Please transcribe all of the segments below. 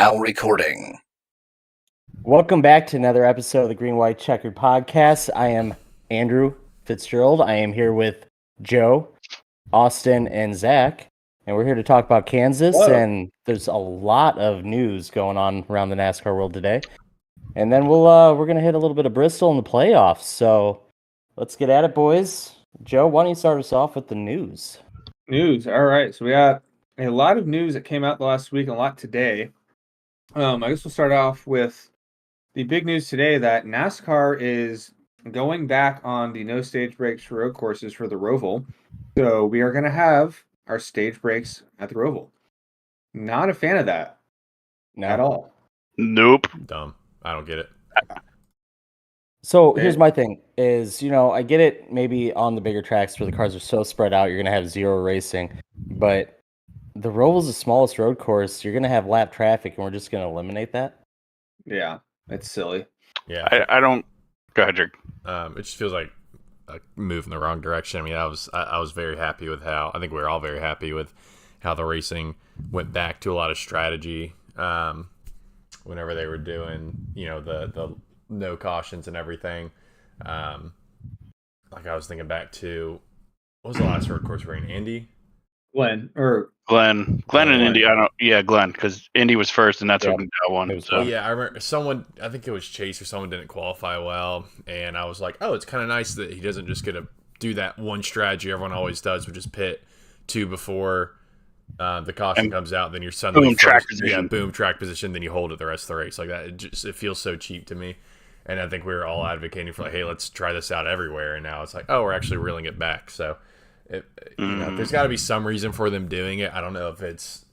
now recording. Welcome back to another episode of the Green White Checkered Podcast. I am Andrew Fitzgerald. I am here with Joe, Austin, and Zach, and we're here to talk about Kansas. Whoa. And there's a lot of news going on around the NASCAR world today. And then we're gonna hit a little bit of Bristol in the playoffs. So let's get at it, boys. Joe, why don't you start us off with the news? News. All right. So we got a lot of news that came out the last week and a lot today. I guess we'll start off with the big news today that NASCAR is going back on the no stage breaks road courses for the Roval. So we are going to have our stage breaks at the Roval. Not a fan of that at all. Nope. Dumb. I don't get it. So here's my thing is, I get it maybe on the bigger tracks where the cars are so spread out, you're going to have zero racing. But the Roval's the smallest road course. You're going to have lap traffic, and we're just going to eliminate that? Yeah, it's silly. Yeah. I don't. Go ahead, Jake. It just feels like a move in the wrong direction. I mean, I was very happy with how, I think we were all very happy with how the racing went back to a lot of strategy whenever they were doing, the no cautions and everything. Like I was thinking back to, what was the last road course we were in? Indy? Glenn and Indy. Glenn, because Indy was first, and that's what we won. So. Yeah, I remember I think it was Chase or someone didn't qualify well, and I was like, oh, it's kind of nice that he doesn't just get to do that one strategy everyone always does, which is pit two before the caution comes out, then you're suddenly track position. boom track position, then you hold it the rest of the race like that. It feels so cheap to me, and I think we were all advocating for like, hey, let's try this out everywhere, and now it's like, oh, we're actually reeling it back. So. There's got to be some reason for them doing it. I don't know if it's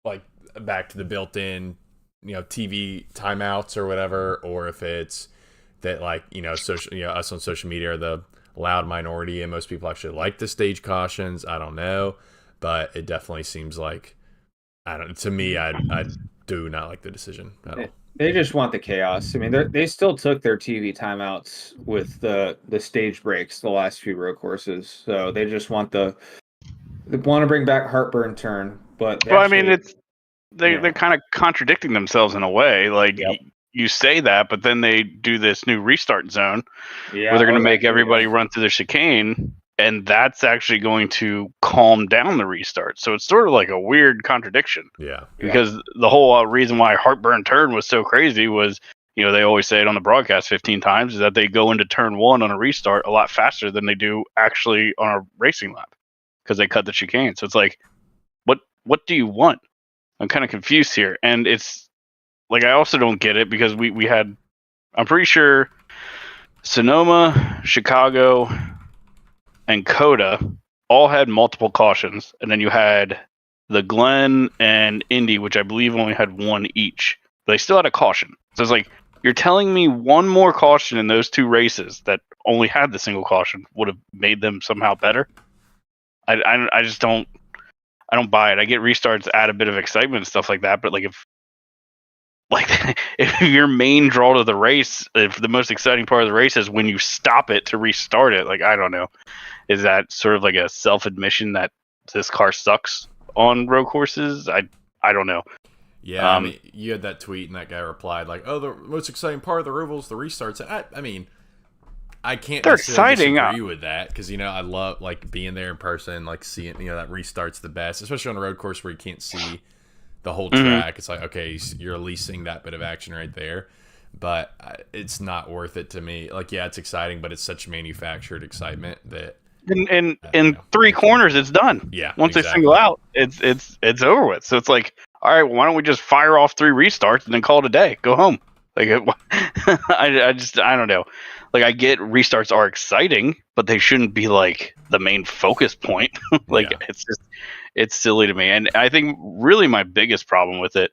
like back to the built-in, TV timeouts or whatever, or if it's that like social, us on social media are the loud minority and most people actually like the stage cautions. I don't know, but it definitely seems like to me, I do not like the decision at all. They just want the chaos. I mean, they still took their TV timeouts with the stage breaks the last few road courses, so they just want they want to bring back heartburn turn. But they're kind of contradicting themselves in a way. Like you say that, but then they do this new restart zone where they're going to make everybody run through the chicane. And that's actually going to calm down the restart. So it's sort of like a weird contradiction. Yeah. Because the whole reason why heartburn turn was so crazy was, they always say it on the broadcast 15 times, is that they go into turn one on a restart a lot faster than they do actually on a racing lap because they cut the chicane. So it's like, what do you want? I'm kind of confused here. And it's like, I also don't get it because we had, I'm pretty sure Sonoma, Chicago, and Coda all had multiple cautions, and then you had the Glen and Indy, which I believe only had one each. But they still had a caution. So it's like, you're telling me one more caution in those two races that only had the single caution would have made them somehow better? I just don't buy it. I get restarts, add a bit of excitement and stuff like that, but if your main draw to the race, if the most exciting part of the race is when you stop it to restart it, I don't know. Is that sort of like a self-admission that this car sucks on road courses? I don't know. Yeah, I mean, you had that tweet and that guy replied like, "Oh, the most exciting part of the Roval is the restarts." I mean, I can't necessarily disagree with that because I love being there in person, seeing that restart's the best, especially on a road course where you can't see the whole track. It's like, okay, you're at least seeing that bit of action right there, but it's not worth it to me. It's exciting, but it's such manufactured excitement that. In three corners, it's done. Yeah. Once they single out, it's over with. So it's like, all right, well, why don't we just fire off 3 restarts and then call it a day? Go home. I don't know. I get restarts are exciting, but they shouldn't be the main focus point. It's silly to me. And I think really my biggest problem with it,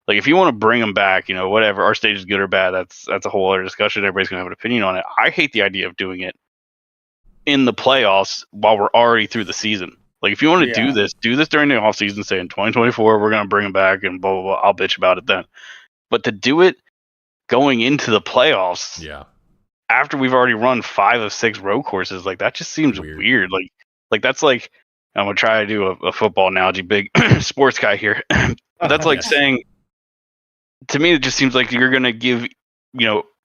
if you want to bring them back, whatever, our stage is good or bad, that's a whole other discussion. Everybody's gonna have an opinion on it. I hate the idea of doing it in the playoffs while we're already through the season. If you want to do this during the off season, say in 2024, we're going to bring them back and blah, blah, blah. I'll bitch about it then. But to do it going into the playoffs, after we've already run 5 of 6 road courses, that just seems weird. That's I'm going to try to do a football analogy, big sports guy here. That's saying to me, it just seems like you're going to give,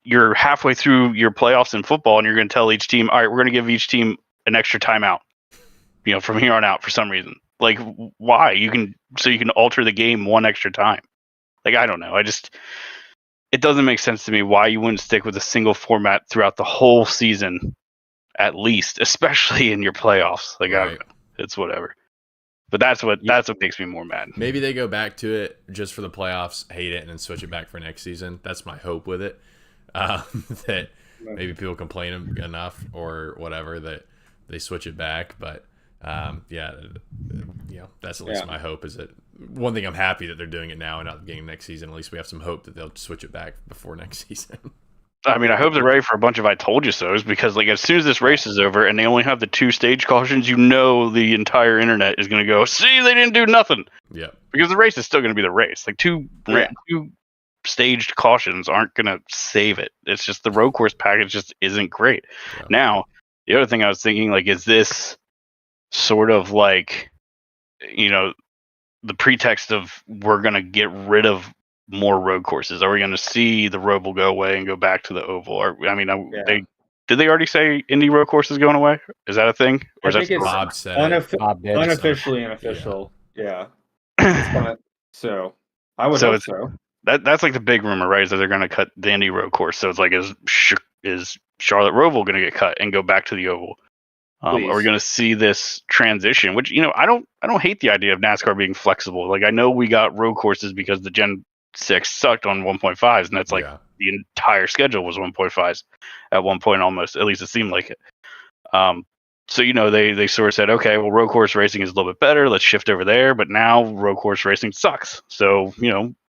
you're halfway through your playoffs in football, and you're going to tell each team, all right, we're going to give each team an extra timeout, from here on out for some reason. Like, why? You can alter the game one extra time. Like, I don't know. It doesn't make sense to me why you wouldn't stick with a single format throughout the whole season, at least, especially in your playoffs. Like, I don't know. It's whatever. But that's what makes me more mad. Maybe they go back to it just for the playoffs, hate it, and then switch it back for next season. That's my hope with it. That maybe people complain enough or whatever that they switch it back. But that's at least my hope. Is that one thing I'm happy that they're doing it now and not getting next season. At least we have some hope that they'll switch it back before next season. I mean, I hope they're ready for a bunch of I told you so's, because like as soon as this race is over and they only have the 2 stage cautions, the entire internet is going to go, see, they didn't do nothing. Yeah. Because the race is still going to be the race. Like two staged cautions aren't going to save it. It's just the road course package just isn't great. Yeah. Now, the other thing I was thinking, like, is this sort of like, the pretext of we're going to get rid of more road courses? Are we going to see the Roval go away and go back to the Oval? Did they already say Indy road course is going away? Is that a thing? Or I think it's Bob said unofficially unofficial. Yeah. So I would hope so. That's like the big rumor, right? Is that they're going to cut the Indy road course. So it's like, is Charlotte Roval going to get cut and go back to the Oval? Are we going to see this transition? Which, I don't hate the idea of NASCAR being flexible. Like, I know we got road courses because the Gen 6 sucked on 1.5s, and that's like the entire schedule was 1.5s at one point almost. At least it seemed like it. So, they sort of said, okay, well, road course racing is a little bit better. Let's shift over there. But now road course racing sucks. So,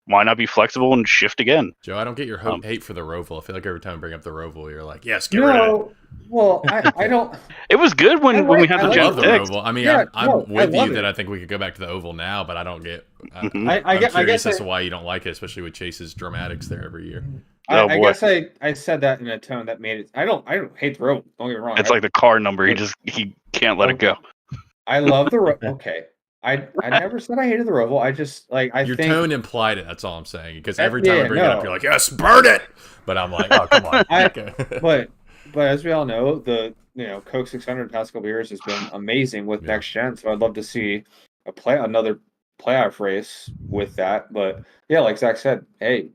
why not be flexible and shift again? Joe, I don't get your hate for the Roval. I feel like every time I bring up the Roval, you're like, yes, get rid of it. Well, I don't. It was good when we had the Gen 6. I mean, I'm with you that I think we could go back to the Oval now, but I don't get. I'm curious as to why you don't like it, especially with Chase's dramatics there every year. I guess I said that in a tone that made it. I don't hate the Roval. Don't get me wrong. It's like the car number. He can't let it go. I love the Roval. Okay. I never said I hated the Roval. I just your tone implied it. That's all I'm saying. Because every time I bring it up, you're like, yes, burn it. But I'm like, oh, come on. But as we all know, the Coke 600 the past couple years has been amazing with next gen. So I'd love to see another playoff race with that. But yeah, like Zach said, hey,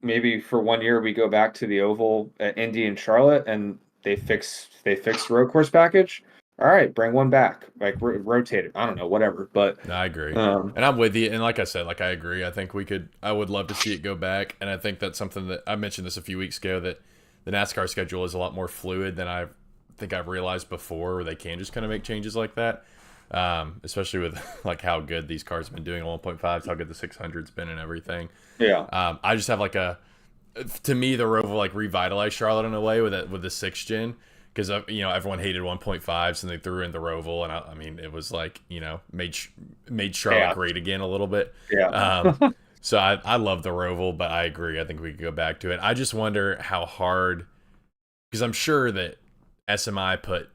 maybe for 1 year we go back to the Oval at Indy and Charlotte, and they fix the road course package. All right, bring one back, like rotate it. I don't know, whatever. But no, I agree, and I'm with you. And like I said, I agree. I think I would love to see it go back. And I think that's something that I mentioned this a few weeks ago, that the NASCAR schedule is a lot more fluid than I think I've realized before, where they can just kind of make changes like that. Especially with like how good these cars have been doing on 1.5s, how good the 600's been and everything. Yeah. I just have to me, the Roval like revitalized Charlotte in a way with the 6th gen. Because everyone hated 1.5s and they threw in the Roval, and I mean it was like made Charlotte great again a little bit. Yeah. So I love the Roval, but I agree. I think we could go back to it. I just wonder how hard, because I'm sure that SMI put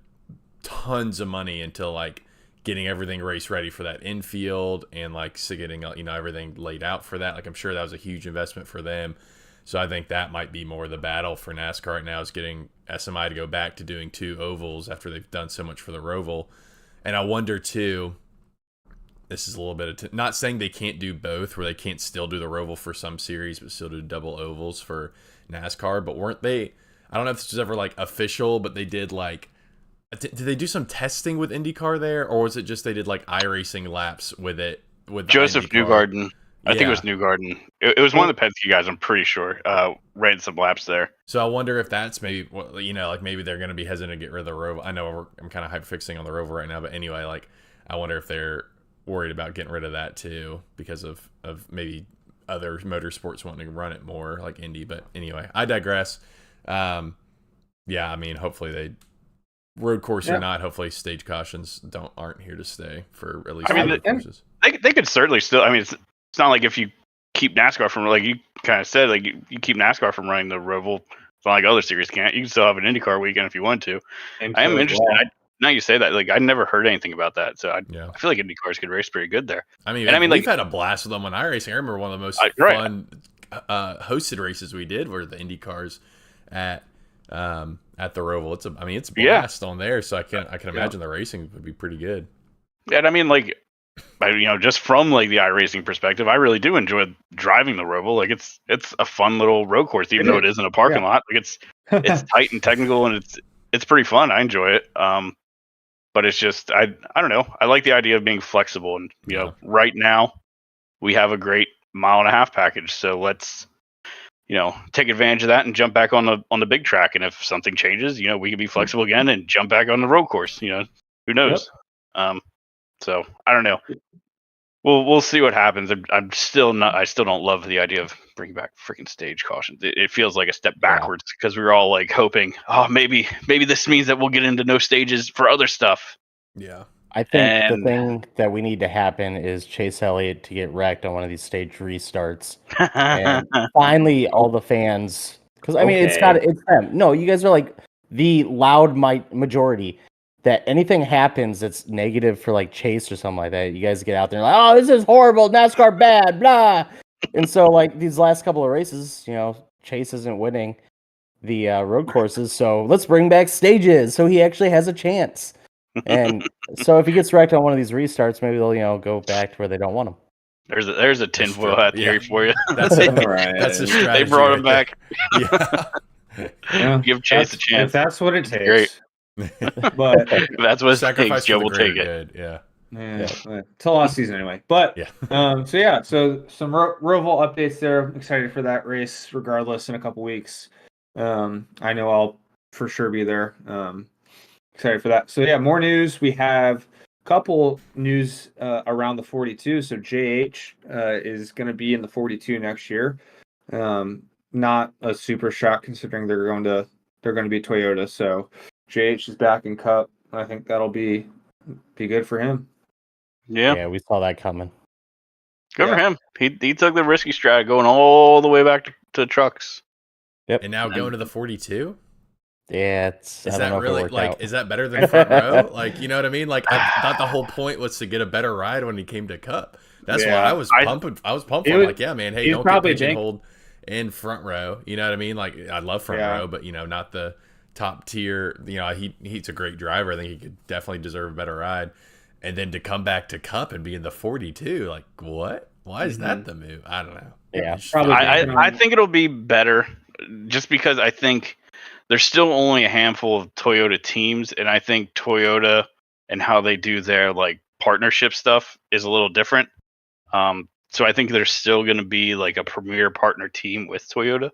tons of money into like getting everything race ready for that infield and like getting everything laid out for that. Like I'm sure that was a huge investment for them. So I think that might be more the battle for NASCAR right now, is getting SMI to go back to doing 2 ovals after they've done so much for the Roval. And I wonder too, this is a little bit of not saying they can't do both, where they can't still do the Roval for some series but still do double ovals for NASCAR. But weren't they, I don't know if this was ever like official, but they did like, did they do some testing with IndyCar there, or was it just they did like iRacing laps with it with Joseph Newgarden? I think it was Newgarden. It was one of the Penske guys, I'm pretty sure, ran some laps there. So I wonder if that's maybe, like maybe they're going to be hesitant to get rid of the Roval. I know I'm kind of hyper-fixing on the Roval right now, but anyway, like I wonder if they're worried about getting rid of that too, because of maybe other motorsports wanting to run it more like Indy. But anyway, I digress. Yeah, I mean, hopefully they, road course or not, hopefully stage cautions aren't here to stay for at least road courses. They could certainly still, I mean, it's not like if you keep NASCAR from, like you kind of said, like you keep NASCAR from running the Roval, it's not like other series can't. You can still have an IndyCar weekend if you want to. I am interested. now you say that, like I never heard anything about that, so I Yeah. feel like Indy cars could race pretty good there. I mean, And I mean, we've like- had a blast with them on iRacing. I remember one of the most Right. fun hosted races we did were the Indy cars at the Roval. It's a blast on there, so I can imagine the racing would be pretty good. And I mean, like, just from like the iRacing perspective, I really do enjoy driving the Roval. Like, it's a fun little road course, even though it isn't a parking lot. Like, it's tight and technical, and it's pretty fun. I enjoy it. But it's just I don't know. I like the idea of being flexible, and right now we have a great 1.5 mile package, so let's take advantage of that and jump back on the big track. And if something changes, we can be flexible again and jump back on the road course. Who knows? Yep. So I don't know. We'll see what happens. I still don't love the idea of bringing back freaking stage cautions. It feels like a step backwards because we were all like hoping, maybe this means that we'll get into no stages for other stuff. Yeah. I think the thing that we need to happen is Chase Elliott to get wrecked on one of these stage restarts, and finally all the fans, because I mean it's them. No, you guys are like the loud majority. That anything happens that's negative for like Chase or something like that, you guys get out there and like, oh, this is horrible, NASCAR bad, blah. And so like these last couple of races, Chase isn't winning the road courses, so let's bring back stages so he actually has a chance. And so if he gets wrecked on one of these restarts, maybe they'll go back to where they don't want him. There's a tinfoil hat theory for you. That's right. That's a strategy. They brought him back. Yeah. Give Chase a chance. If that's what it takes. Great. But that's what it takes. Joe will take it. Good. Yeah. Till last season anyway. But yeah. So some Roval updates there. I'm excited for that race regardless in a couple weeks. I know I'll for sure be there. Excited for that. So yeah, more news. We have a couple news around the 42. So JH is going to be in the 42 next year. Not a super shock considering they're going to be Toyota. So JH is back in Cup. I think that'll be good for him. Yeah, we saw that coming. Good for him. He took the risky strat going all the way back to trucks. Yep. And now going to the 42? Yeah, is that really like? Is that better than front row? Like, you know what I mean? Like, I thought the whole point was to get a better ride when he came to Cup. That's why I was pumping. I was pumped for him. Like, yeah, man. Hey, don't get pigeonholed in front row. You know what I mean? Like, I love front row, but not the top tier. He's a great driver. I think he could definitely deserve a better ride. And then to come back to Cup and be in the 42, like, what? Why is that the move? I don't know. Yeah, probably. I think it'll be better, just because I think there's still only a handful of Toyota teams, and I think Toyota and how they do their like partnership stuff is a little different. So I think there's still going to be like a premier partner team with Toyota.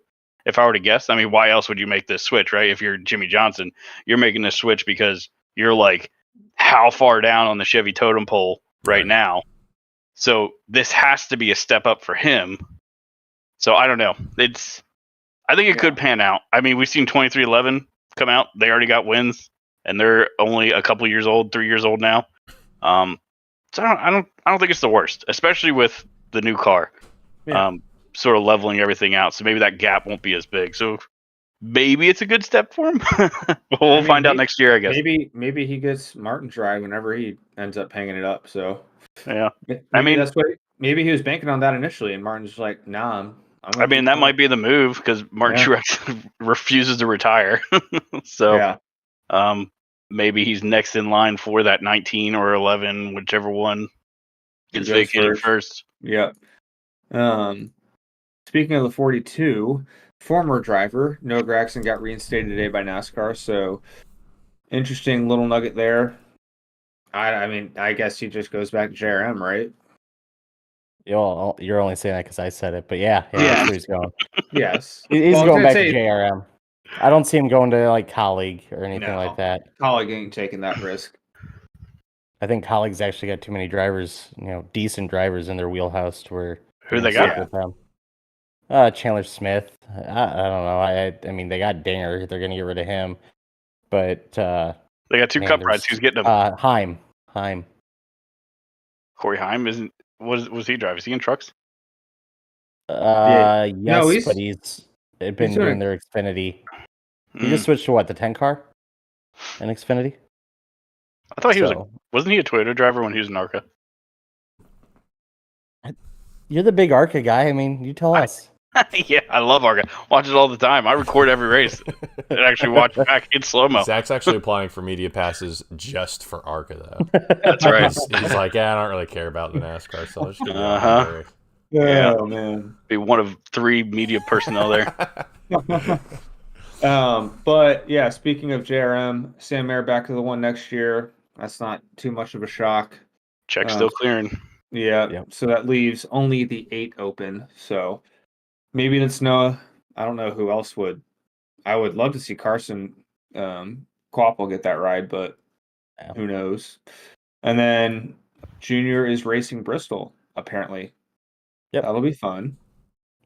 If I were to guess, I mean, why else would you make this switch, right? If you're Jimmy Johnson, you're making this switch because you're like how far down on the Chevy totem pole right now. So this has to be a step up for him. So I don't know. I think it could pan out. I mean, we've seen 2311 come out. They already got wins, and they're only a couple years old, 3 years old now. So I don't think it's the worst, especially with the new car, sort of leveling everything out. So maybe that gap won't be as big. So maybe it's a good step for him. We'll find out next year, I guess. Maybe he gets Martin's ride whenever he ends up hanging it up. So yeah, that's what. Maybe he was banking on that initially, and Martin's like, "Nah, I mean, that might be the move because Martin Truex refuses to retire. So maybe he's next in line for that 19 or 11, whichever one is vacated first. Yeah. Speaking of the 42, former driver Noah Gragson got reinstated today by NASCAR. So interesting little nugget there. I mean, I guess he just goes back to JRM, right? You're only saying that because I said it, but that's where he's going. Yes, he's going back to JRM. I don't see him going to like Colleague or anything like that. Colleague ain't taking that risk. I think Colleague's actually got too many drivers, decent drivers in their wheelhouse to where. Who they got? With them. Chandler Smith. I don't know. I mean, they got Dinger. They're going to get rid of him, but they got two Cup rides. Who's getting them? Heim. Corey Heim isn't. Was he driving? Is he in trucks? Yes, but he's been doing their Xfinity. He just switched to what, the 10 car in Xfinity? I thought he wasn't he a Toyota driver when he was in ARCA? You're the big ARCA guy. I mean, you tell us. Yeah, I love ARCA. Watch it all the time. I record every race and actually watch back in slow-mo. Zach's actually applying for media passes just for ARCA, though. That's right. He's like, yeah, I don't really care about the NASCAR, so I'll just give you Uh-huh. Yeah, oh, man. Be one of 3 media personnel there. But yeah, speaking of JRM, Sam Mayer back to the one next year. That's not too much of a shock. Check still clearing. Yeah, Yep. So that leaves only the 8 open. So maybe it's Noah. I don't know who else would. I would love to see Carson Quapple get that ride, but who knows? And then Junior is racing Bristol, apparently. Yep. That'll be fun.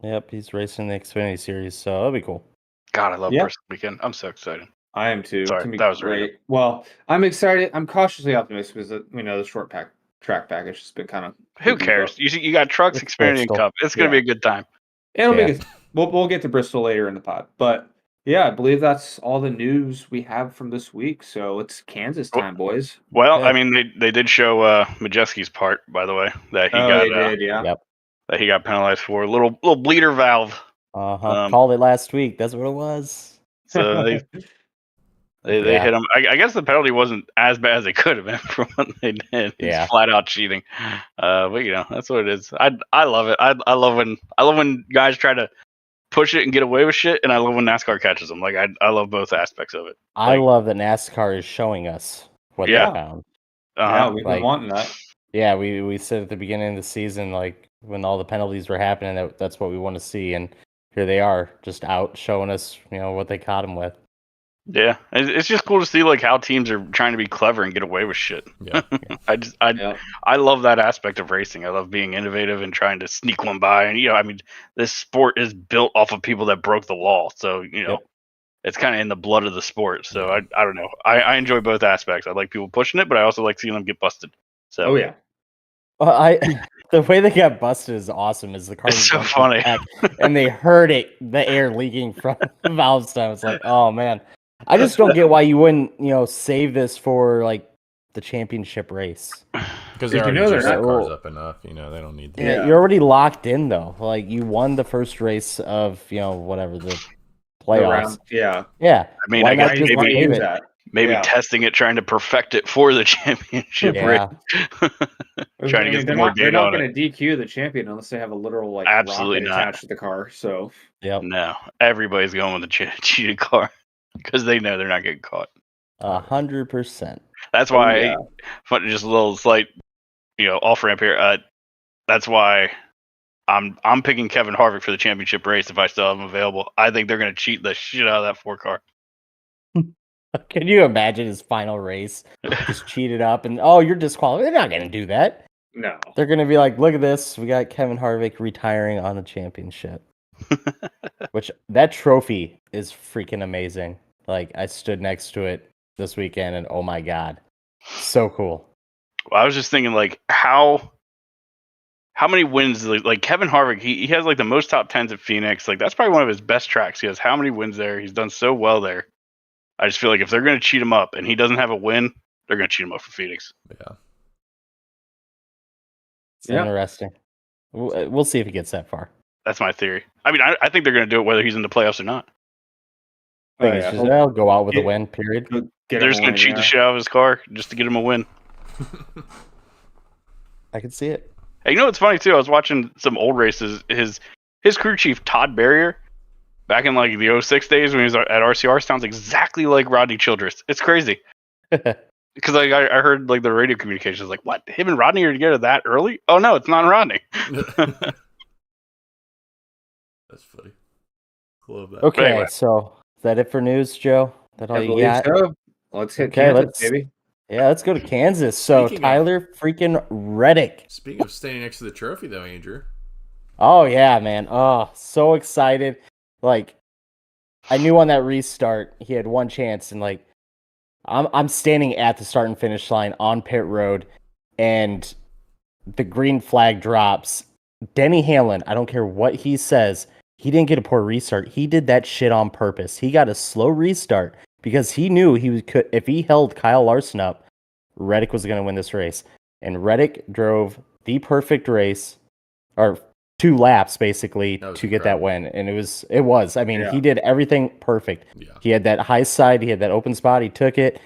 Yep, he's racing the Xfinity Series, so that'll be cool. God, I love Bristol weekend. I'm so excited. I am too. Sorry, that was great. right. Well, I'm excited. I'm cautiously optimistic because the short track package has been kind of. Who cares? You got trucks, Xfinity, and Cup. It's going to be a good time. It'll be good. We'll get to Bristol later in the pod, but yeah, I believe that's all the news we have from this week. So it's Kansas time, boys. Well, I mean, they did show Majeski's part, by the way, that he got. They did, yeah. Yep. That he got penalized for a little bleeder valve. Called it last week. That's what it was. So they hit him. I guess the penalty wasn't as bad as it could have been for what they did. Yeah. It's flat out cheating. But that's what it is. I love it. I love when guys try to push it and get away with shit, and I love when NASCAR catches them. Like I love both aspects of it. I love that NASCAR is showing us what they found. Yeah, we've been wanting that. Yeah, we said at the beginning of the season, like when all the penalties were happening, that's what we want to see, and here they are, just out showing us, what they caught them with. Yeah, it's just cool to see like how teams are trying to be clever and get away with shit. Yeah, I love that aspect of racing. I love being innovative and trying to sneak one by. And I mean, this sport is built off of people that broke the law, so it's kind of in the blood of the sport. So I don't know. I enjoy both aspects. I like people pushing it, but I also like seeing them get busted. So yeah. Well, the way they got busted is awesome. Is the car was so funny, and they heard the air leaking from the valve stem. It's like, oh man, I just don't get why you wouldn't, save this for like the championship race. Because they already juiced their cars up enough. They don't need that. Yeah, you're already locked in though. Like you won the first race of whatever the playoffs. Yeah. I mean, I guess maybe testing it, trying to perfect it for the championship race. Trying to get some more data. They're not going to DQ the champion unless they have a literal absolutely rocket attached to the car. So no, everybody's going with the cheated car because they know they're not getting caught. 100%. That's why, just a little slight, off ramp here. That's why I'm picking Kevin Harvick for the championship race if I still have him available. I think they're going to cheat the shit out of that 4 car. Can you imagine his final race? Just cheated up and you're disqualified. They're not going to do that. No. They're going to be like, look at this. We got Kevin Harvick retiring on the championship. Which that trophy is freaking amazing. Like I stood next to it this weekend and oh my God. So cool. Well, I was just thinking like how many wins like Kevin Harvick, he has like the most top 10s at Phoenix. Like that's probably one of his best tracks. He has how many wins there? He's done so well there. I just feel like if they're going to cheat him up and he doesn't have a win, they're going to cheat him up for Phoenix. Yeah. It's interesting. We'll see if he gets that far. That's my theory. I mean, I think they're going to do it whether he's in the playoffs or not. They'll go out with a win, period. They're just going to cheat the shit out of his car just to get him a win. I can see it. Hey, what's funny, too? I was watching some old races. His crew chief, Todd Barrier, back in like the 06 days when he was at RCR, sounds exactly like Rodney Childress. It's crazy. Because like I heard like the radio communications like, what? Him and Rodney are together that early? Oh no, it's not Rodney. That's funny. Love that. Okay, anyway. So is that it for news, Joe? That all you got? So. Let's hit Kansas, baby. Yeah, let's go to Kansas. So Tyler freaking Reddick. Speaking of standing next to the trophy, though, Andrew. Oh yeah, man. Oh, so excited. Like, I knew on that restart he had one chance, and like, I'm standing at the start and finish line on pit road, and the green flag drops. Denny Hamlin, I don't care what he says, he didn't get a poor restart. He did that shit on purpose. He got a slow restart because he knew he could if he held Kyle Larson up Reddick was going to win this race. And Reddick drove the perfect race, or 2 laps basically, to get that win. And it was. I mean, he did everything perfect. Yeah. He had that high side, he had that open spot, he took it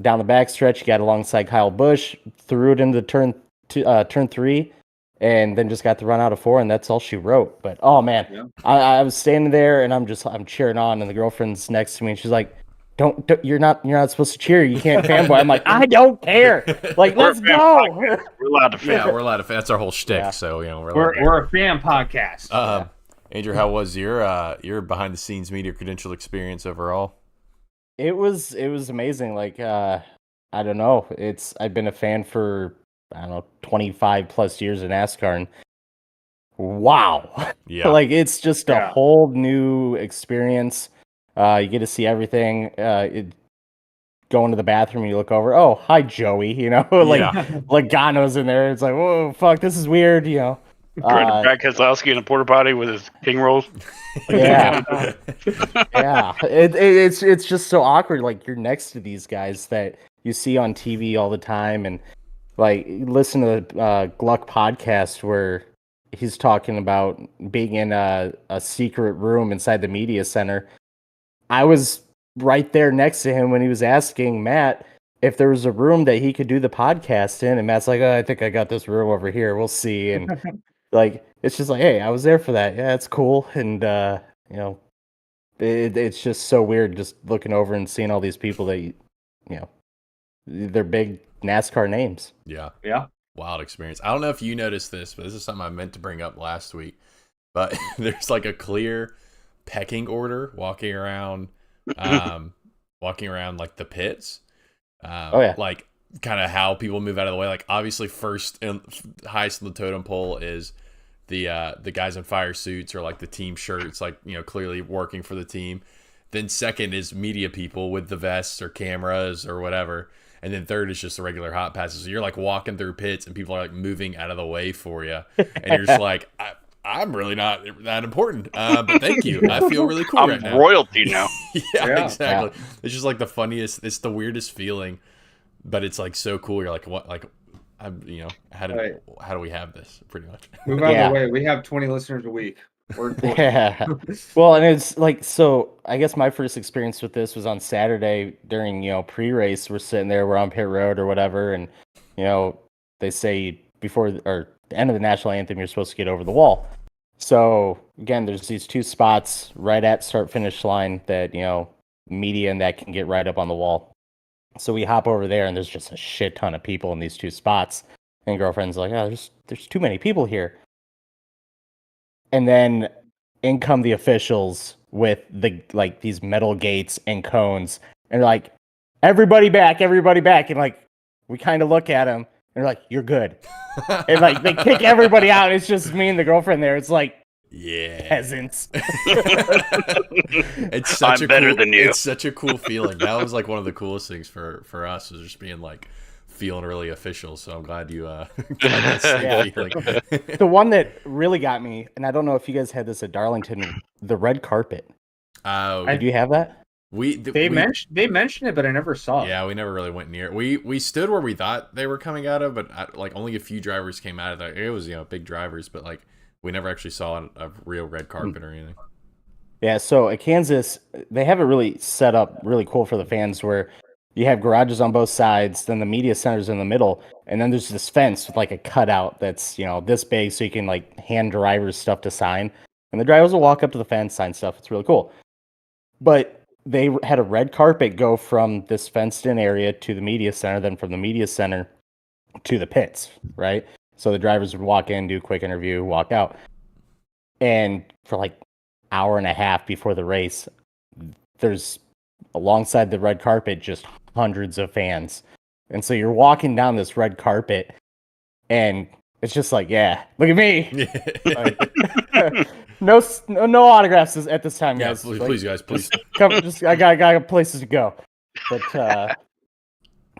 down the back stretch, he got alongside Kyle Busch, threw it into turn 3, and then just got to run out of 4, and that's all she wrote. But oh man, I was standing there and I'm cheering on, and the girlfriend's next to me, and she's like, Don't you're not supposed to cheer. You can't fanboy. I'm like, I don't care. Like, let's go. We're allowed to fan. Yeah, we're allowed to fan. That's our whole shtick. Yeah. So we're a fan podcast. Andrew, how was your behind the scenes media credential experience overall? It was amazing. Like I don't know. I've been a fan for 25 plus years in NASCAR, and wow. Yeah. Like, it's just a whole new experience. You get to see everything. Going to the bathroom, and you look over. Oh, hi, Joey. Logano's in there. It's like, whoa, fuck, this is weird. Brad Keselowski in a porta potty with his king rolls. Yeah, yeah. It's just so awkward. Like, you're next to these guys that you see on TV all the time, and like, listen to the Gluck podcast where he's talking about being in a secret room inside the media center. I was right there next to him when he was asking Matt if there was a room that he could do the podcast in, and Matt's like, I think I got this room over here. We'll see. And like, it's just like, hey, I was there for that. Yeah, it's cool. And it's just so weird just looking over and seeing all these people that they're big NASCAR names. Yeah. Wild experience. I don't know if you noticed this, but this is something I meant to bring up last week. But there's like a clear pecking order walking around like the pits. Like, kind of how people move out of the way. Like, obviously first and highest on the totem pole is the guys in fire suits or like the team shirts, like, clearly working for the team. Then second is media people with the vests or cameras or whatever. And then third is just the regular hot passes. So you're like walking through pits and people are like moving out of the way for you. And you're just like, I'm really not that important, but thank you. I feel really cool right now. I'm royalty now. Yeah, exactly. Yeah. It's just like the funniest. It's the weirdest feeling, but it's like so cool. You're like, what? Like, how do we have this? Pretty much. Move out of the way. We have 20 listeners a week. Yeah. Well, and it's like, so I guess my first experience with this was on Saturday during pre-race. We're sitting there, we're on pit road or whatever, and they say before or the end of the national anthem, you're supposed to get over the wall. So again, there's these 2 spots right at start finish line that media and that can get right up on the wall. So we hop over there, and there's just a shit ton of people in these 2 spots. And girlfriend's like, oh, there's too many people here. And then in come the officials with these metal gates and cones, and they're like, everybody back, and like, we kind of look at them. And they're like, you're good. And like, they kick everybody out. It's just me and the girlfriend there. It's like, peasants. I'm better than you. It's such a cool feeling. That was like one of the coolest things for us, was just being like feeling really official. So I'm glad you got that same feeling. The one that really got me, and I don't know if you guys had this at Darlington, the red carpet. Did you have that? They mentioned it, but I never saw it. Yeah, we never really went near it. We stood where we thought they were coming out of, but like only a few drivers came out of there. It was big drivers, but like we never actually saw a real red carpet or anything. Yeah, so at Kansas, they have it really set up really cool for the fans, where you have garages on both sides, then the media center's in the middle, and then there's this fence with like a cutout that's this big, so you can like hand drivers stuff to sign, and the drivers will walk up to the fence, sign stuff. It's really cool. But they had a red carpet go from this fenced-in area to the media center, then from the media center to the pits, right? So the drivers would walk in, do a quick interview, walk out. And for like hour and a half before the race, there's, alongside the red carpet, just hundreds of fans. And so you're walking down this red carpet, and it's just like, yeah, look at me. Like, no autographs at this time, guys. Yeah, please, guys, please. I got places to go. But I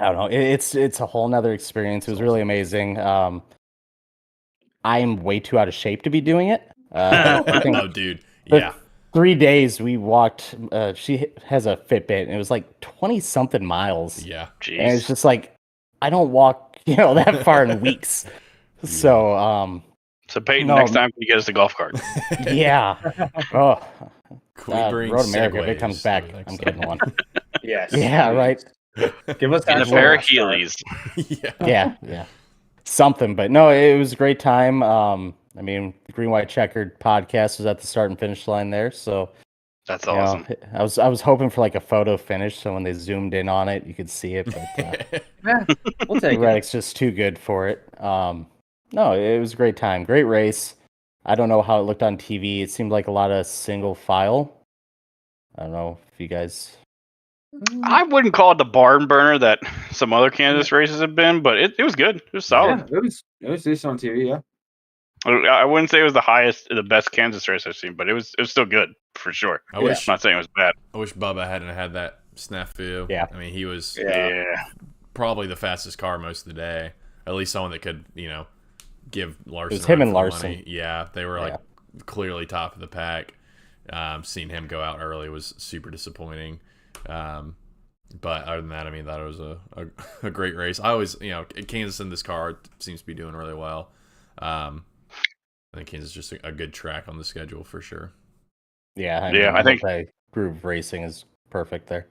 don't know. It's a whole nother experience. It was really amazing. I'm way too out of shape to be doing it. I think, oh, dude. Yeah. 3 days we walked. She has a Fitbit, and it was like 20-something miles. Yeah. Jeez. And it's just like, I don't walk, that far in weeks. So, So Peyton, No. next time you get us a golf cart. yeah. Oh, Can we bring Road America, if it Segways comes to back, the next I'm time? getting one. Yes. Yeah, right. Give us And a actual pair of NASCAR. Heelys. Yeah. Something, but no, it was a great time. I mean, Green White Checkered podcast was at the start and finish line there, so That's awesome. I was hoping for like a photo finish, so when they zoomed in on it, you could see it. But Yeah, we'll take it. Reddick's just too good for it. No, it was a great time, great race. I don't know how it looked on TV. It seemed like a lot of single file. I don't know if you guys. I wouldn't call it the barn burner that some other Kansas races have been, but it was good. It was solid. Yeah, it was decent on TV. Yeah. I wouldn't say it was the best Kansas race I've seen, but it was still good for sure. I wish I'm not saying it was bad. I wish Bubba hadn't had that snafu. Yeah. I mean, he was Yeah. probably the fastest car most of the day. At least someone that could, give Larson. It was him a run and for Larson. money. Yeah, they were like clearly top of the pack. Seeing him go out early was super disappointing. But other than that, I mean, that was a great race. I always, Kansas in this car seems to be doing really well. I think Kansas is just a good track on the schedule for sure. Yeah, I think Groove Racing is perfect there.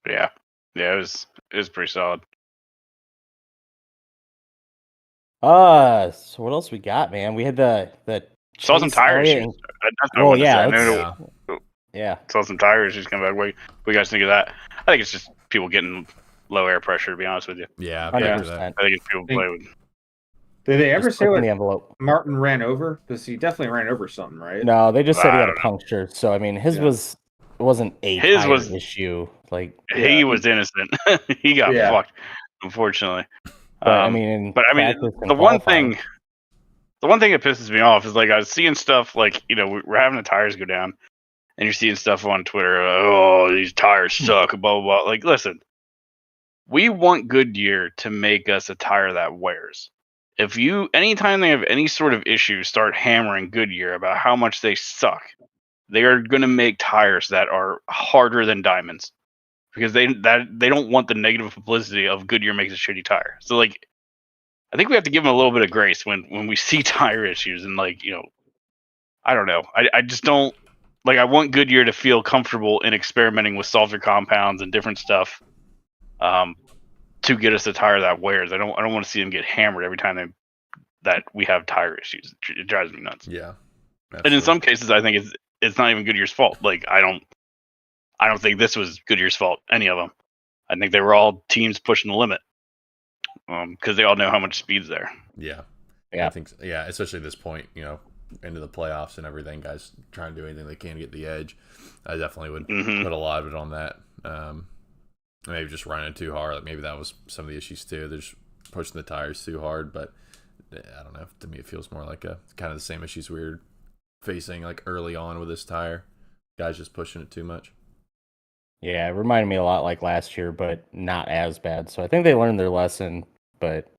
Yeah, it was pretty solid. So what else we got, man? We had the Saw some Chase tire Elliott issues. and- That's what I wanted to say. I let's- know Yeah. saw some tire issues come back. What you guys think of that? I think it's just people getting low air pressure. To be honest with you, Yeah, 100%. I think it's people play with. Did they ever Just say pushing what the envelope. Martin ran over? Because he definitely ran over something, right? No, they just said he I had a don't puncture. So I mean, his Yeah. wasn't a His tire was- issue. Like, He was innocent. He got Yeah. fucked, unfortunately. but I mean, the one thing that pisses me off is like I was seeing stuff like we're having the tires go down, and you're seeing stuff on Twitter. Oh, these tires suck. Blah blah blah. Like, listen, we want Goodyear to make us a tire that wears. Anytime they have any sort of issue, start hammering Goodyear about how much they suck. They are going to make tires that are harder than diamonds because they don't want the negative publicity of Goodyear makes a shitty tire. So like, I think we have to give them a little bit of grace when we see tire issues and I don't know. I just don't like. I want Goodyear to feel comfortable in experimenting with softer compounds and different stuff, to get us a tire that wears. I don't want to see them get hammered every time that we have tire issues. It drives me nuts. Yeah. And in some cases, I think it's not even Goodyear's fault. Like I don't think this was Goodyear's fault. Any of them. I think they were all teams pushing the limit. Because they all know how much speed's there. Yeah. Yeah. I think so. Yeah, especially at this point, into the playoffs and everything, guys trying to do anything they can to get the edge. I definitely would put a lot of it on that. Maybe just running too hard. Like maybe that was some of the issues too. They're just pushing the tires too hard. But I don't know. To me, it feels more like kind of the same issues we were facing like early on with this tire. Guys just pushing it too much. Yeah, it reminded me a lot like last year, but not as bad. So I think they learned their lesson, but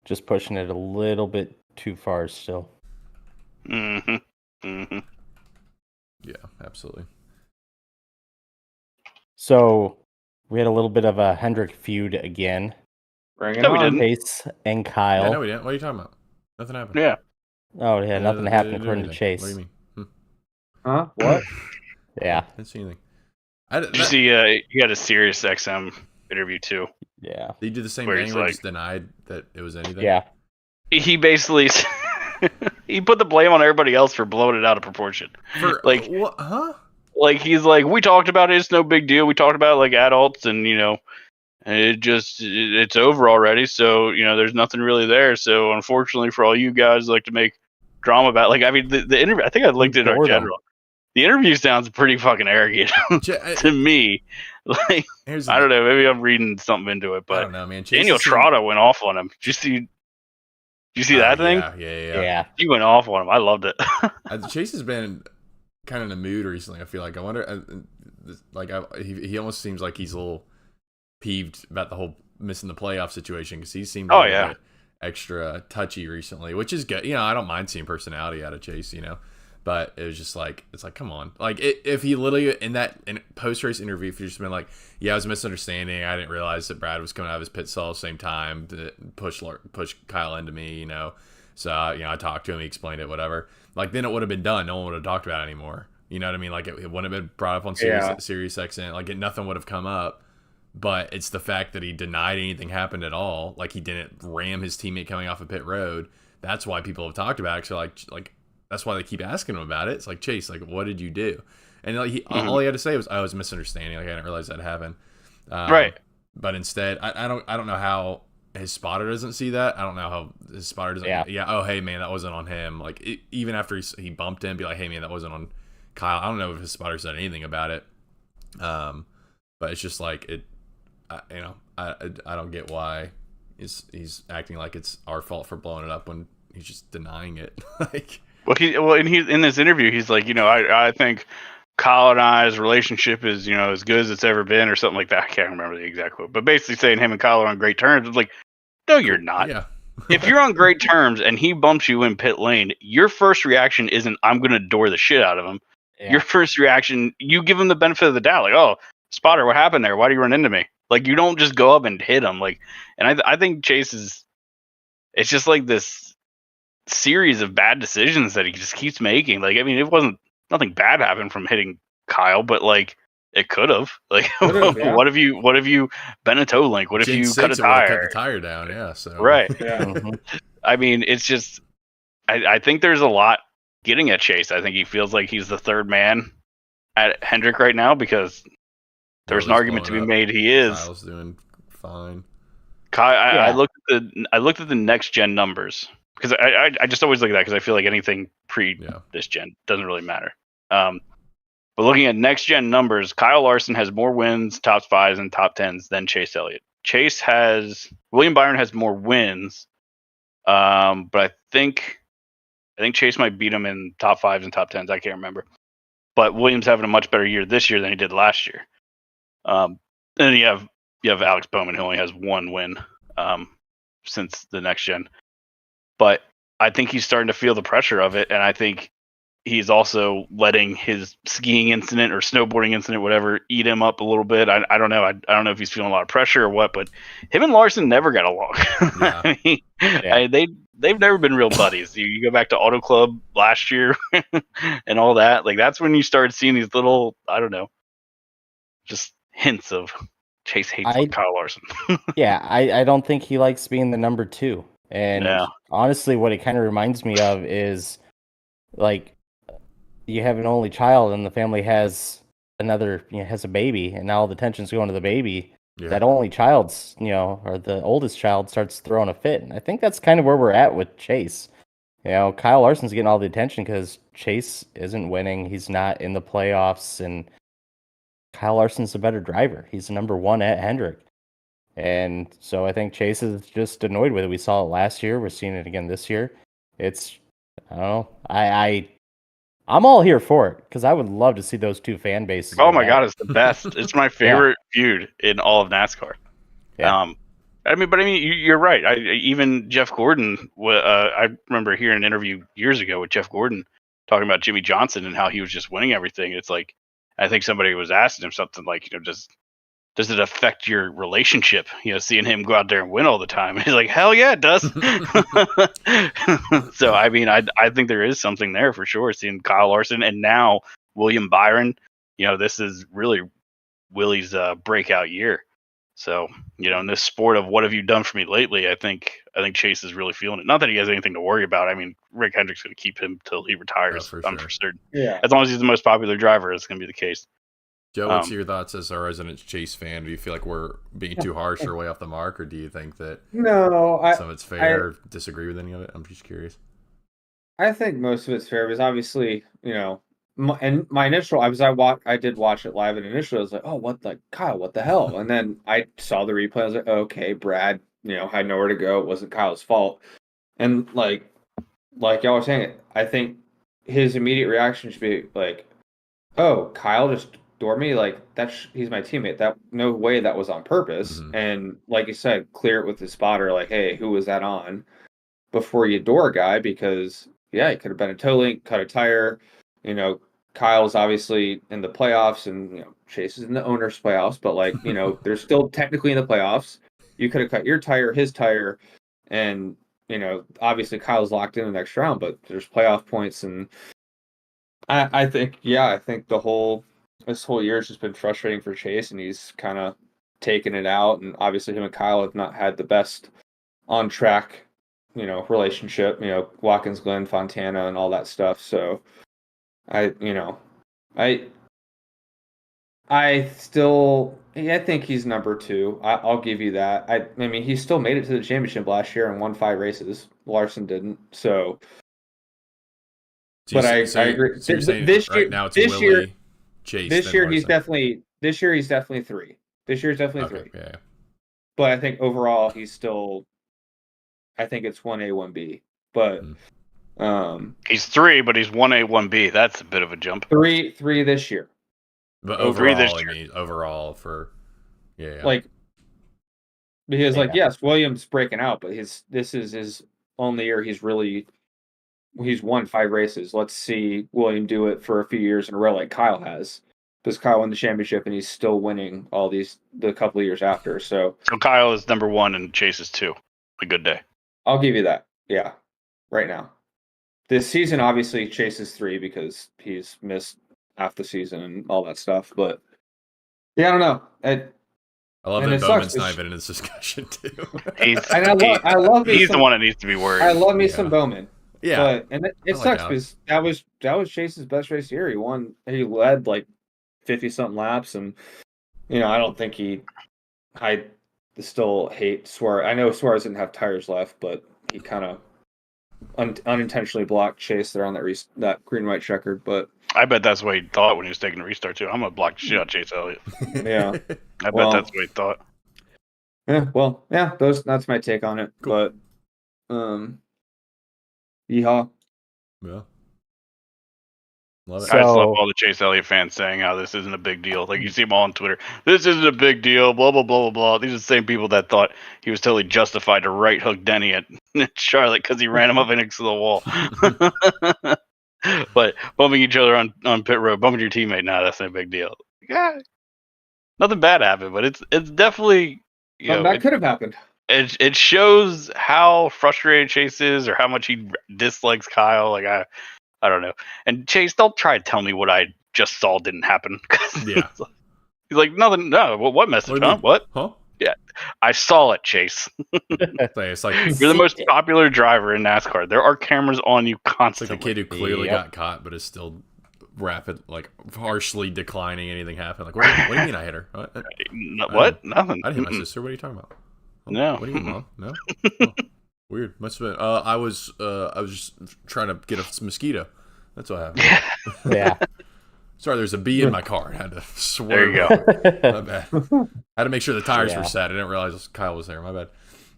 just pushing it a little bit too far still. Mm-hmm. Yeah, absolutely. So we had a little bit of a Hendrick feud again. Bring it No, we on. didn't. Chase and Kyle. Yeah, no, we didn't. What are you talking about? Nothing happened. Yeah. Oh, yeah, nothing They happened didn't do according to anything. Chase. What do you mean? Huh? What? Yeah, Didn't see anything. Did you see? He had a Sirius XM interview too. yeah, Did he do the same Where thing he's where he like- just denied that it was anything? yeah. He basically he put the blame on everybody else for blowing it out of proportion. For Like- what? Huh? Like he's like, we talked about it. It's no big deal. We talked about it like adults, and it's over already. So there's nothing really there. So unfortunately for all you guys like to make drama about, like I mean the interview. I think I linked it in our Boredom. general. The interview sounds pretty fucking arrogant to me. Like Here's the I don't know. Maybe I'm reading something into it, I but don't know, man. Chase Daniel has seen- Trotta went off on him. Did you see that thing? Yeah. He went off on him. I loved it. Chase has been kind of in a mood recently. I feel like I wonder, he almost seems like he's a little peeved about the whole missing the playoff situation because he seemed a little bit extra touchy recently, which is good. I don't mind seeing personality out of Chase. But it was just like, it's like, come on. Like, if he literally, in post-race interview, if you just been like, yeah, it was a misunderstanding. I didn't realize that Brad was coming out of his pit stall at the same time to push Kyle into me, So, I talked to him, he explained it, whatever. Like, then it would have been done. No one would have talked about it anymore. You know what I mean? Like, it wouldn't have been brought up on Sirius XM. Like, nothing would have come up. But it's the fact that he denied anything happened at all. Like, he didn't ram his teammate coming off a pit road. That's why people have talked about it. So, like that's why they keep asking him about it. It's like, Chase, like, what did you do? And like all he had to say was, "Oh, it was a misunderstanding. Like, I didn't realize that happened." Right. But instead, I don't know how his spotter doesn't see that. I don't know how his spotter doesn't. Yeah. Oh, hey man, that wasn't on him. Like, even after he bumped him, be like, "Hey man, that wasn't on Kyle." I don't know if his spotter said anything about it. But it's just like it. I don't get why he's acting like it's our fault for blowing it up when he's just denying it. Like, and he in this interview, he's like, I think Kyle and I's relationship is, as good as it's ever been, or something like that. I can't remember the exact quote, but basically saying him and Kyle are on great terms. It's like, no, you're not. Yeah. If you're on great terms and he bumps you in pit lane, your first reaction isn't, I'm going to door the shit out of him. Yeah. Your first reaction, you give him the benefit of the doubt. Like, oh, spotter, what happened there? Why do you run into me? Like, you don't just go up and hit him. Like, and I think Chase it's just like this series of bad decisions that he just keeps making. Like, I mean, nothing bad happened from hitting Kyle, but like, it could have. Like, yeah. What if you bent a toe link? What if you cut a tire? Cut the tire down, yeah. So right. Yeah. I mean, it's just, I think there's a lot getting at Chase. I think he feels like he's the third man at Hendrick right now, because there's an argument to be made. He is. Kyle's doing fine. I looked at the next gen numbers, because I just always look at that, because I feel like anything pre this gen doesn't really matter. But looking at next gen numbers, Kyle Larson has more wins, top 5s, and top 10s than Chase Elliott. William Byron has more wins, but I think Chase might beat him in top 5s and top 10s. I can't remember. But Williams having a much better year this year than he did last year. And then you have Alex Bowman, who only has one win since the next gen. But I think he's starting to feel the pressure of it, and I think he's also letting his skiing incident or snowboarding incident, whatever, eat him up a little bit. I don't know. I don't know if he's feeling a lot of pressure or what, but him and Larson never got along. Yeah. I mean, they've never been real buddies. You go back to Auto Club last year and all that. Like, that's when you started seeing these little, I don't know, just hints of Chase hates Kyle Larson. Yeah, I don't think he likes being the number 2. And honestly, what it kind of reminds me of is, like, you have an only child and the family has has a baby, and now all the attention's going to the baby. Yeah. That only child's, or the oldest child starts throwing a fit. And I think that's kind of where we're at with Chase. Kyle Larson's getting all the attention because Chase isn't winning. He's not in the playoffs, and Kyle Larson's a better driver. He's number 1 at Hendrick. And so I think Chase is just annoyed with it. We saw it last year. We're seeing it again this year. I don't know. I'm all here for it, because I would love to see those two fan bases. Oh my God, it's the best. It's my favorite feud in all of NASCAR. Yeah. You're right. Even Jeff Gordon, I remember hearing an interview years ago with Jeff Gordon talking about Jimmy Johnson and how he was just winning everything. It's like, I think somebody was asking him something like, does it affect your relationship? Seeing him go out there and win all the time. He's like, hell yeah, it does. So, I mean, I think there is something there for sure. Seeing Kyle Larson and now William Byron, this is really Willie's breakout year. So, in this sport of what have you done for me lately, I think Chase is really feeling it. Not that he has anything to worry about. I mean, Rick Hendrick's going to keep him till he retires. For certain. Yeah. As long as he's the most popular driver, it's going to be the case. Joe, what's your thoughts as a resident Chase fan? Do you feel like we're being too harsh or way off the mark, or do you think that some of it's fair, or disagree with any of it? I'm just curious. I think most of it's fair, because obviously, my initial, I did watch it live, and initially I was like, oh, Kyle, what the hell? And then I saw the replay, I was like, okay, Brad, had nowhere to go. It wasn't Kyle's fault. And like y'all were saying, I think his immediate reaction should be like, oh, Kyle just door me, like, he's my teammate. That no way that was on purpose. Mm-hmm. And like you said, clear it with the spotter, like, hey, who was that on, before you door a guy, because yeah, he could have been a toe link, cut a tire. You know, Kyle's obviously in the playoffs, and Chase is in the owners' playoffs, but like they're still technically in the playoffs. You could have cut your tire, his tire, and obviously Kyle's locked in the next round, but there's playoff points, and I think this whole year has just been frustrating for Chase, and he's kind of taken it out, and obviously him and Kyle have not had the best on track relationship, Watkins Glen, Fontana, and all that stuff. So I think he's number two. I'll give you that. I mean, he still made it to the championship last year and won 5 races. Larson didn't. So but I agree. So you're saying this right year, now it's this Willie, year, Chase, this then year Larson. This year he's definitely 3. This year is definitely 3. Yeah. But I think overall he's still. I think it's 1A, 1B. But he's 3, but he's 1A, 1B. That's a bit of a jump. 3 this year. But overall, I mean, overall for like because yes, Williams breaking out, but this is his only year he's won 5 races. Let's see William do it for a few years in a row like Kyle has. Because Kyle won the championship and he's still winning the couple of years after. So Kyle is number 1 and Chase is 2. A good day. I'll give you that. Yeah. Right now. This season obviously Chase is 3 because he's missed half the season and all that stuff. But yeah, I don't know. I love that Bowman's not even in this discussion too. He's the one that needs to be worried. I love me some Bowman. Yeah, but it sucks because that was Chase's best race year. He led like 50-something laps, and I don't think I still hate Suarez. I know Suarez didn't have tires left, but he kind of unintentionally blocked Chase there on that green-white checkered. But I bet that's what he thought when he was taking the restart too. I'm gonna block the shit out of Chase Elliott. Yeah, I bet that's what he thought. Yeah, well, yeah, that's my take on it. Cool. But yeehaw. Yeah. Love it. I just love all the Chase Elliott fans saying how this isn't a big deal. Like you see them all on Twitter. This isn't a big deal. Blah blah blah blah blah. These are the same people that thought he was totally justified to right hook Denny at Charlotte because he ran him up next to the wall. But bumping each other on pit road, bumping your teammate, that's no big deal. Yeah, nothing bad happened, but it's definitely that could have happened. It shows how frustrated Chase is, or how much he dislikes Kyle. Like I don't know. And Chase, don't try to tell me what I just saw didn't happen. Yeah. He's like, nothing. No, what message? What? Huh? Yeah, I saw it, Chase. It's like you're the most popular driver in NASCAR. There are cameras on you constantly. It's like the kid who clearly got caught, but is still harshly declining. Anything happened? Like, what do you mean I hit her? What? Nothing. I didn't hit my sister. What are you talking about? No. What do you mean, Mom? No. Oh, weird. Must have been. I was just trying to get a mosquito. That's what happened. Yeah. Sorry, there's a bee in my car. I had to swerve. There you go. My bad. I had to make sure the tires were set. I didn't realize Kyle was there. My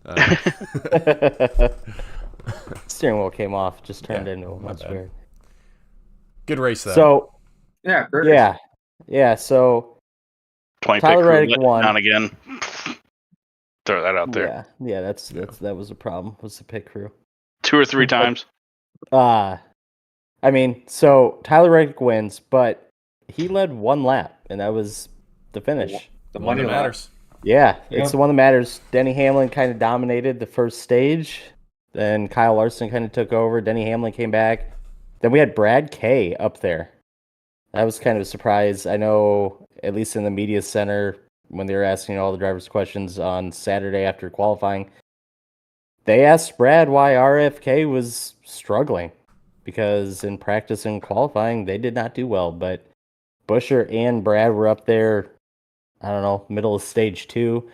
bad. Steering wheel came off. Just turned into a much weird. Good race, though. So, yeah, great race. Yeah. So, 20 Tyler Reddick won. Down again. Throw that out there. Yeah. That was a problem. Was the pit crew 2 or 3 times? I mean, so Tyler Reddick wins, but he led 1 lap, and that was the finish. The one that matters. Yeah, it's the one that matters. Denny Hamlin kind of dominated the first stage. Then Kyle Larson kind of took over. Denny Hamlin came back. Then we had Brad Kay up there. That was kind of a surprise. I know, at least in the media center, when they were asking all the drivers questions on Saturday after qualifying, they asked Brad why RFK was struggling. Because in practice and qualifying, they did not do well. But Buescher and Brad were up there, I don't know, middle of stage 2.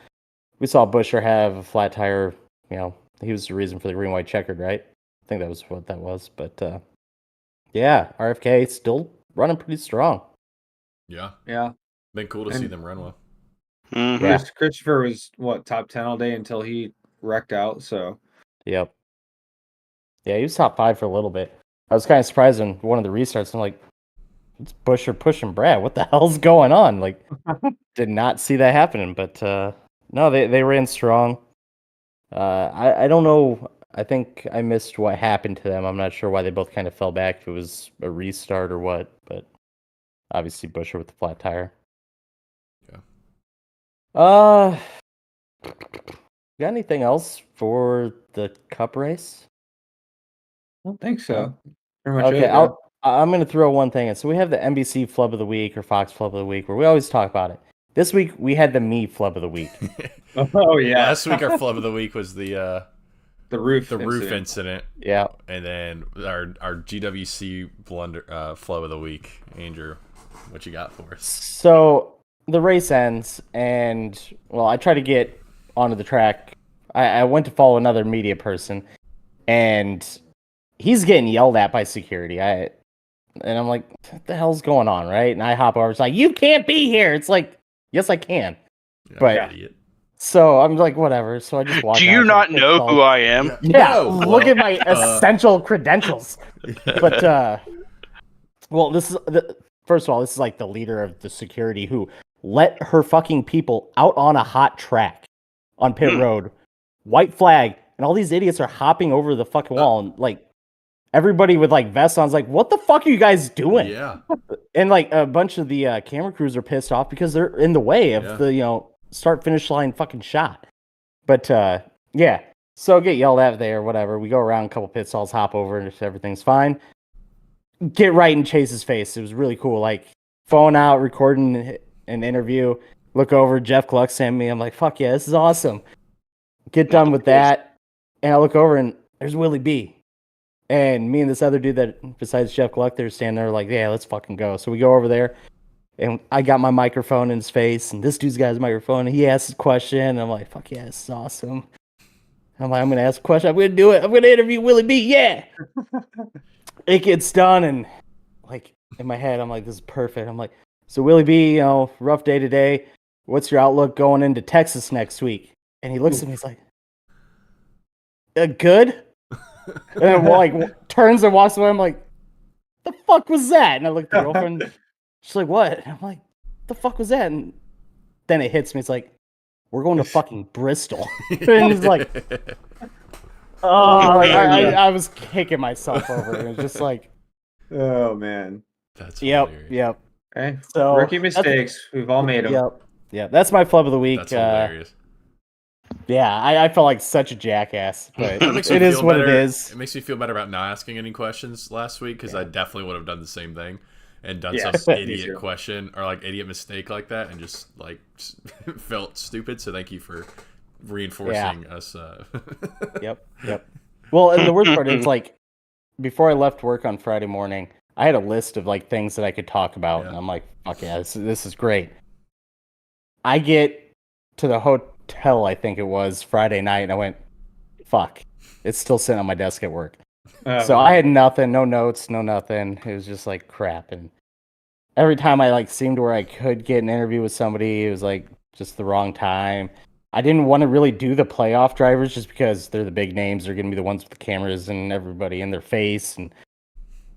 We saw Buescher have a flat tire. He was the reason for the green-white checkered, right? I think that was what that was. But, RFK still running pretty strong. Yeah. Yeah. Been cool to see them run well. Mm-hmm. Yeah. Christopher was, top 10 all day until he wrecked out, so. Yep. Yeah, he was top 5 for a little bit. I was kind of surprised in one of the restarts. I'm like, it's Buescher pushing Brad. What the hell's going on? Like, did not see that happening. But no, they ran strong. I don't know. I think I missed what happened to them. I'm not sure why they both kind of fell back. If it was a restart or what, but obviously Buescher with the flat tire. Yeah. Got anything else for the Cup race? I don't think so. No. Pretty much Okay, it, yeah. I'm going to throw one thing in. So we have the NBC flub of the week or Fox flub of the week, where we always talk about it. This week we had the me flub of the week. Oh yeah. Last week our flub of the week was the roof incident. Yeah. And then our GWC blunder flub of the week. Andrew, what you got for us? So the race ends, and well, I try to get onto the track. I went to follow another media person, and he's getting yelled at by security. And I'm like, what the hell's going on, right? And I hop over. It's like, you can't be here. It's like, yes, I can. Yeah, but idiot. So I'm like, whatever. So I just walk. Do you not know who I am? Yeah, No. look at my essential credentials. But well, this is first of all, this is like the leader of the security who let her fucking people out on a hot track on pit road, white flag, and all these idiots are hopping over the fucking wall, and like everybody with like vests on is like, what the fuck are you guys doing? Yeah. And like a bunch of the camera crews are pissed off because they're in the way of the start finish line fucking shot. But yeah, so get yelled at there or whatever. We go around a couple pit stalls, hop over, and everything's fine. Get right in Chase's face. It was really cool. Like phone out, recording an interview. Look over, Jeff Gluck sent me. I'm like, fuck yeah, this is awesome. Get done with that, and I look over and there's Willie B. And me and this other dude that besides Jeff Gluck, they're standing there like, yeah, let's fucking go. So we go over there, and I got my microphone in his face, and this dude's got his microphone, and he asks a question, and I'm like, fuck yeah, this is awesome. I'm like, I'm going to ask a question. I'm going to do it. I'm going to interview Willie B. Yeah. It gets done, and like in my head, I'm like, this is perfect. I'm like, so Willie B, rough day today. What's your outlook going into Texas next week? And he looks at me, he's like, good? And then like turns and walks away. I'm like, the fuck was that? And I look at the girlfriend. She's like, what? And I'm like, the fuck was that? And then it hits me. It's like, we're going to fucking Bristol. And it's like, oh, I was kicking myself over it. It was just like, oh man, that's hilarious. Yep. Okay, so rookie mistakes. We've all made them. Yep. That's my flub of the week. That's hilarious. Yeah, I felt like such a jackass, but it is what it is. It makes me feel better about not asking any questions last week because I definitely would have done the same thing and done some idiot question or like idiot mistake like that and just like felt stupid. So thank you for reinforcing us. Yep. Well, and the worst part is like before I left work on Friday morning, I had a list of like things that I could talk about, and I'm like, fuck yeah, this is great. I get to the hotel, I think it was Friday night, and I went, fuck, it's still sitting on my desk at work. So I had nothing, no notes, no nothing. It was just like crap. And every time I like seemed where I could get an interview with somebody, it was like just the wrong time. I didn't want to really do the playoff drivers just because they're the big names. They're going to be the ones with the cameras and everybody in their face. And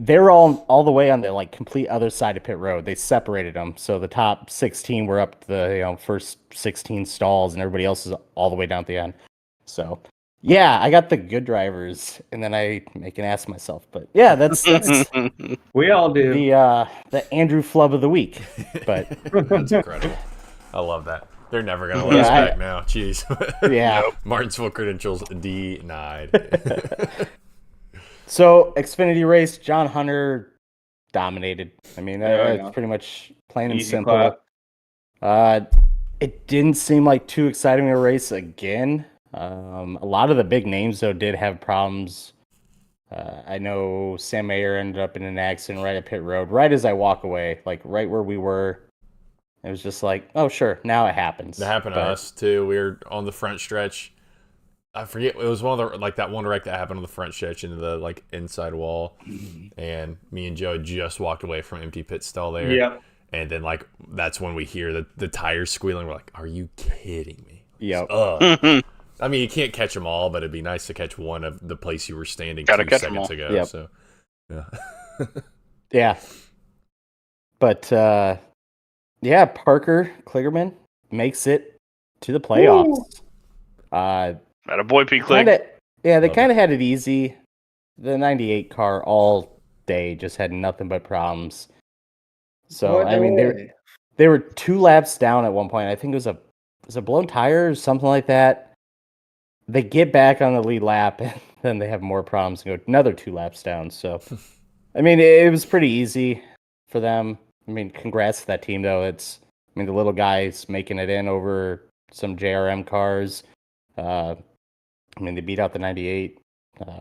they're all the way on the like complete other side of pit road. They separated them. So the top 16 were up the first 16 stalls and everybody else is all the way down at the end. So yeah, I got the good drivers and then I make an ass of myself. But yeah, that's we all do. The Andrew flub of the week. But that's incredible. I love that. They're never gonna let us back now. Jeez. Yeah. Martinsville credentials denied. So Xfinity race, John Hunter dominated. I mean, that's pretty much plain and simple. It didn't seem like too exciting a race again. A lot of the big names though did have problems. I know Sam Mayer ended up in an accident right at pit road, right as I walk away, like right where we were. It was just like, oh, sure, now it happens. That happened to us, too. We were on the front stretch. I forget. It was one of the, like, that one wreck that happened on the front stretch into the, like, inside wall. And me and Joe just walked away from empty pit stall there. Yep. And then, like, that's when we hear the tires squealing. We're like, are you kidding me? Yep. I mean, you can't catch them all, but it'd be nice to catch one of the place you were standing 2 seconds ago. Yep. So, yeah. Yeah. But, yeah, Parker Kligerman makes it to the playoffs. Attaboy, P. Clig. Yeah, they Love kind of had it easy. The 98 car all day just had nothing but problems. So, What? I No mean, way. they were 2 laps down at one point. I think it was a blown tire or something like that. They get back on the lead lap, and then they have more problems and go another 2 laps down. So, I mean, it was pretty easy for them. I mean, congrats to that team, though. I mean, the little guys making it in over some JRM cars. I mean, they beat out the 98.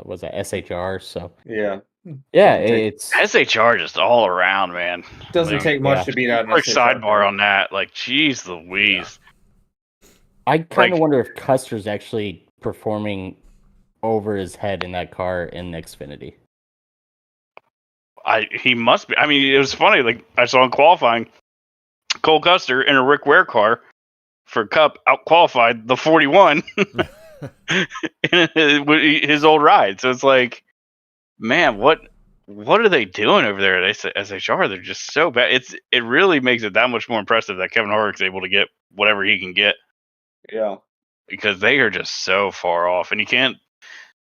Was that SHR? So, Yeah. yeah, Doesn't take, it's SHR just all around, man. doesn't Like, take much yeah. to beat out an quick SHR sidebar car. on that. Like, geez Louise. I kind of Like- wonder if Custer's actually performing over his head in that car in Xfinity. He must be. I mean, it was funny. Like, I saw in qualifying, Cole Custer in a Rick Ware car for Cup out qualified the 41 in his old ride. So it's like, man, what are they doing over there at SHR? They're just so bad. It really makes it that much more impressive that Kevin Harvick's able to get whatever he can get, Yeah. because they are just so far off. And you can't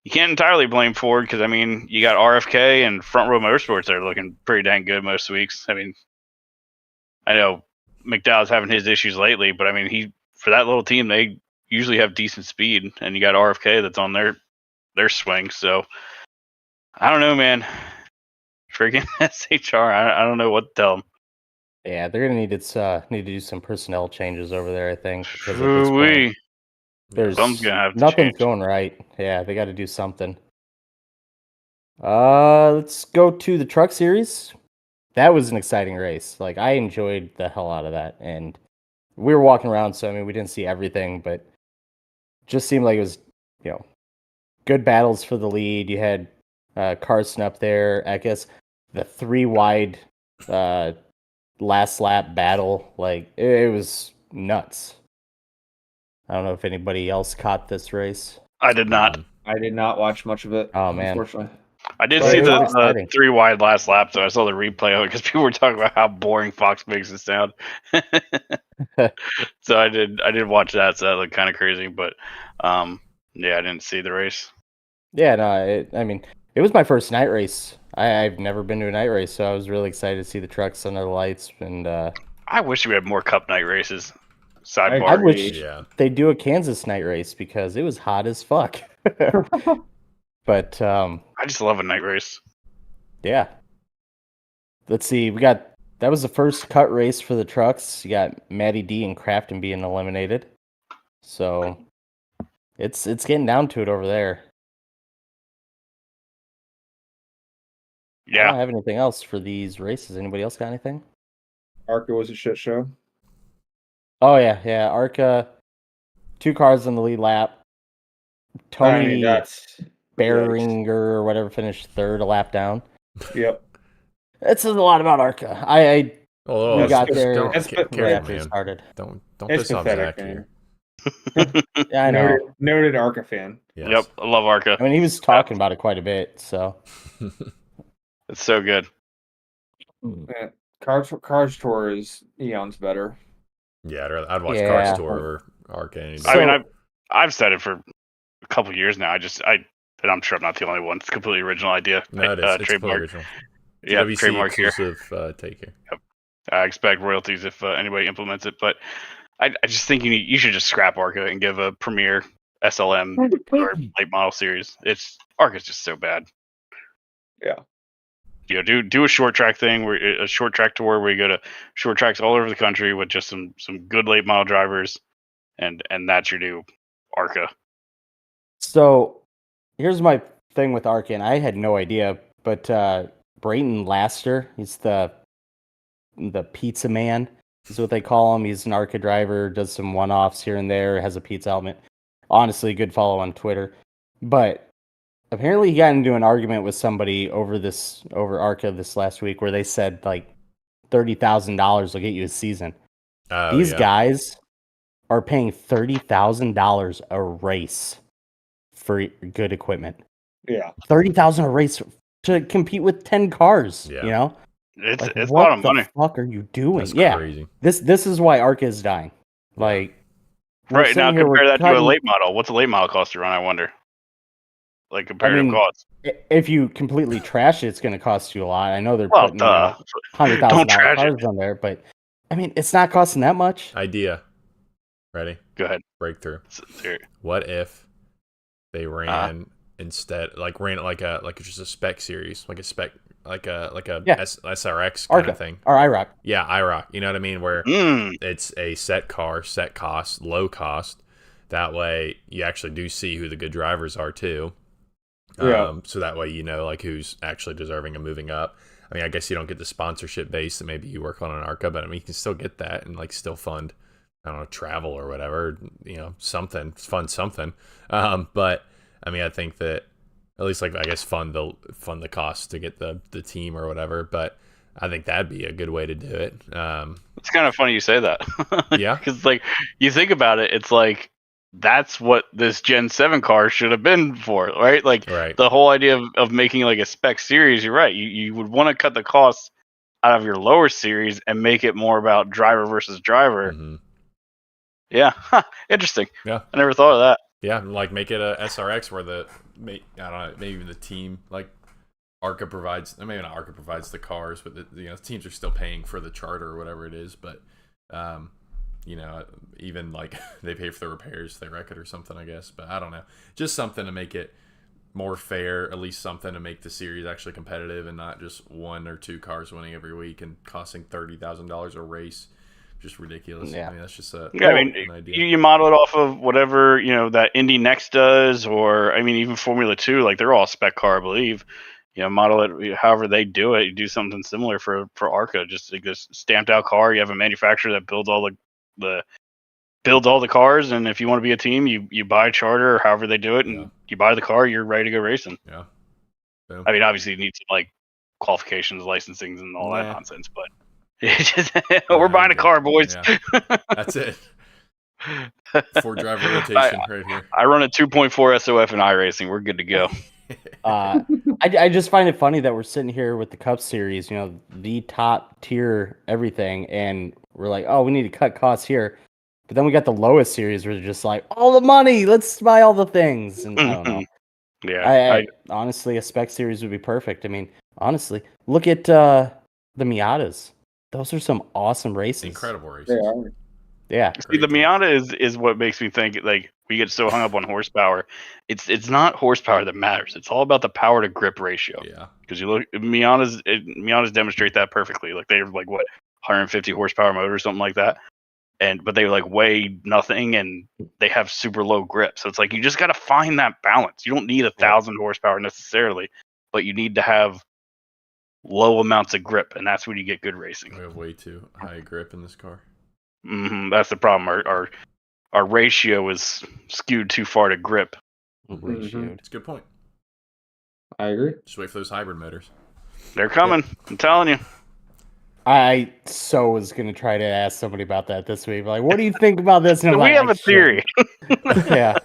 entirely blame Ford, because I mean, you got RFK and Front Row Motorsports that are looking pretty dang good most weeks. I mean, I know McDowell's having his issues lately, but I mean, for that little team, they usually have decent speed, and you got RFK that's on their swing. So I don't know, man. Freaking SHR, I don't know what to tell them. Yeah, they're gonna need to do some personnel changes over there. I think because at this point, Ooh-wee. there's Something's gonna have to nothing's change. going right. Yeah, they got to do something. Let's go to the Truck Series. That was an exciting race. Like, I enjoyed the hell out of that, and we were walking around, so I mean, we didn't see everything, but just seemed like it was, good battles for the lead. You had Carson up there. I guess the 3 wide last lap battle, like it was nuts. I don't know if anybody else caught this race. I did not. I did not watch much of it. Oh, man. Unfortunately. I did But see it was the exciting. 3 wide last lap, so I saw the replay of it because people were talking about how boring Fox makes it sound. So I did watch that, so that looked kind of crazy, but yeah, I didn't see the race. Yeah, no, I mean, it was my first night race. I've never been to a night race, so I was really excited to see the trucks under the lights. And I wish we had more Cup night races. I Sidebar. I wish Yeah. they'd do a Kansas night race because it was hot as fuck. But I just love a night race. yeah, let's see. That was the first cut race for the trucks. You got Matty D and Crafton being eliminated, so it's getting down to it over there. I Yeah. don't have anything else for these races. Anybody else got anything? Arca was a shit show. Oh yeah. Arca, 2 cars on the lead lap. I mean, Tony that's Beringer or whatever finished third, a lap down. Yep. That says a lot about Arca. Oh, We got just there don't- It's careful, pathetic, after it man. started. Don't It's piss off pathetic, Zach man. here. Yeah, I know. Noted Arca fan. Yes. Yep. I love Arca. I mean, he was talking about it quite a bit. So It's so good. Yeah. Cars Tour is eons better. Yeah, I'd watch Yeah. Cars Tour over Arcane. So- I mean, I've said it for a couple of years now. And I'm sure I'm not the only one. It's a completely original idea. No, it is. It's completely trademark. original. Yeah, GWC trademark here. exclusive take here. I expect royalties if anybody implements it, but I just think you should just scrap Arca and give a premier SLM or late model series. Arca's just so bad. Yeah. Do a short track thing, a short track tour where you go to short tracks all over the country with just some good late model drivers, and that's your new Arca. So here's my thing with Arca, and I had no idea, but Brayton Laster, he's the pizza man, is what they call him. He's an Arca driver, does some one-offs here and there, has a pizza element. Honestly, good follow on Twitter. But apparently he got into an argument with somebody over Arca this last week where they said like $30,000 will get you a season. Oh, These yeah. guys are paying $30,000 a race for good equipment. Yeah. $30,000 a race to compete with 10 cars. Yeah. You know, It's like, a what lot of money. the fuck are you doing? That's yeah, crazy. this is why Arca is dying. Like, we're Right now, sitting here, compare we're that to a cutting- late model. What's a late model cost to run? I wonder. like comparative costs. If you completely trash it, it's going to cost you a lot. I know they're Well, putting don't $100,000 trash cars it. on there, but I mean, it's not costing that much. Idea. Ready? Go ahead. Breakthrough. Here. What if they ran instead, ran it like just a spec series, like a SRX kind of thing, or IROC. Yeah, IROC. You know what I mean? Where it's a set car, set cost, low cost. That way, you actually do see who the good drivers are too. So that way, you know, like who's actually deserving of moving up. I mean, I guess you don't get the sponsorship base that maybe you work on an ARCA, but I mean, you can still get that and like still fund, I don't know, travel or whatever, you know, something, fund something. But I mean, I think that at least like, I guess fund the cost to get the team or whatever. But I think that'd be a good way to do it. It's kind of funny you say that. Yeah. Because like you think about it, it's like, that's what this Gen 7 car should have been for, right? Like the whole idea of making like a spec series, you're right. You would want to cut the costs out of your lower series and make it more about driver versus driver. Mm-hmm. Yeah. Interesting. Yeah. I never thought of that. Yeah, like make it a SRX where I don't know, maybe the team like ARCA provides, maybe not ARCA provides the cars, but the teams are still paying for the charter or whatever it is, but you know, even like they pay for the repairs, they wreck it or something, I guess. But I don't know, just something to make it more fair, at least something to make the series actually competitive and not just one or two cars winning every week and costing $30,000 a race. Just ridiculous. Yeah. I mean, that's just an idea. You model it off of whatever, you know, that Indy Next does, or I mean, even Formula 2, like they're all spec car, I believe. You know, model it however they do it. You do something similar for ARCA, just like this stamped out car. You have a manufacturer that builds all the cars, and if you want to be a team, you buy a charter or however they do it, and you buy the car, you're ready to go racing. Yeah. I mean, obviously you need some like qualifications, licensings, and all that nonsense, but we're buying a car, boys. Yeah. That's it. 4-driver rotation right here. I run a 2.4 SOF in iRacing. We're good to go. I just find it funny that we're sitting here with the Cup Series, you know, the top tier everything, and we're like, oh, we need to cut costs here. But then we got the lowest series where they're just like, all the money, let's buy all the things. And I don't know. Yeah. I honestly, a spec series would be perfect. I mean, honestly, look at the Miatas. Those are some awesome races. Incredible races. They are. Yeah. See, the Miata is what makes me think like we get so hung up on horsepower. It's not horsepower that matters. It's all about the power to grip ratio. Yeah. Because you look, Miatas demonstrate that perfectly. Like they're like what 150 horsepower motor or something like that. But they like weigh nothing and they have super low grip. So it's like you just got to find that balance. You don't need 1,000 horsepower necessarily, but you need to have low amounts of grip, and that's when you get good racing. We have way too high grip in this car. That's the problem. Our ratio is skewed too far to grip. It's a good point. I agree. Just wait for those hybrid motors. They're coming. I'm telling you. I was going to try to ask somebody about that this week. Like, what do you think about this? And we have a theory. Yeah.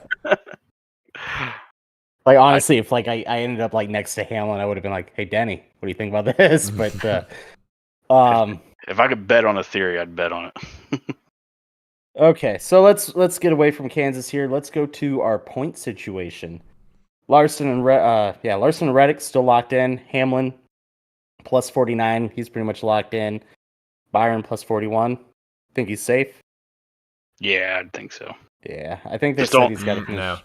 Like, honestly, if like I ended up like next to Hamlin, I would have been like, hey, Denny, what do you think about this? But if I could bet on a theory, I'd bet on it. Okay, so let's get away from Kansas here. Let's go to our point situation. Larson and Reddick still locked in. Hamlin plus 49. He's pretty much locked in. Byron plus 41. Think he's safe? Yeah, I think so. Yeah, I think they Just said he's got to finish. No,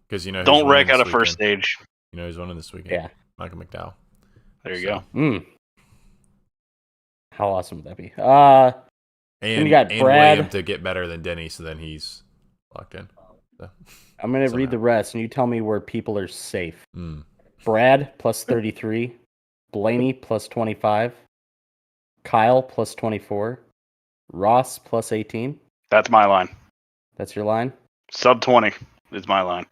because you know don't wreck out of first stage. You know he's winning this weekend. Yeah, Michael McDowell. There you go. How awesome would that be? And you got Brad William to get better than Denny, so then he's locked in. So, I'm going to read the rest, and you tell me where people are safe. Brad plus 33. Blaney plus 25. Kyle plus 24. Ross plus 18. That's my line. That's your line? Sub 20 is my line.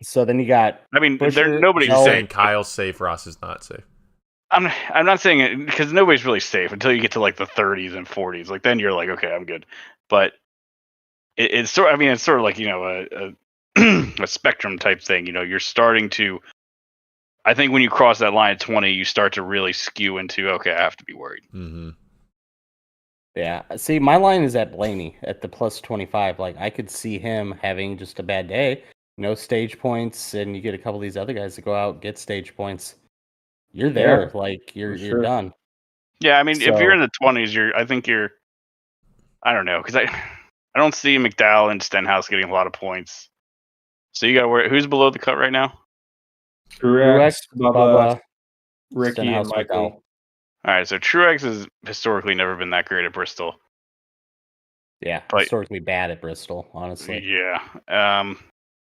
So then you got... I mean, Busher, nobody's saying Kyle's safe, Ross is not safe. I'm not saying it because nobody's really safe until you get to like the 30s and 40s. Like then you're like, okay, I'm good. But it's sort of like, you know, a spectrum type thing. You know, you're starting to. I think when you cross that line at 20, you start to really skew into okay, I have to be worried. Mm-hmm. Yeah. See, my line is at Blaney at the plus 25. Like I could see him having just a bad day, no stage points, and you get a couple of these other guys to go out get stage points, you're there. Like you're done. Yeah, I mean, if you're in So- the 20s, I don't know, because I don't see McDowell and Stenhouse getting a lot of points. So you got to worry. Who's below the cut right now? Truex, Bubba, Ricky, Stenhouse, and Michael. McDowell. All right, so Truex has historically never been that great at Bristol. Yeah, But- historically bad at Bristol, honestly. Yeah.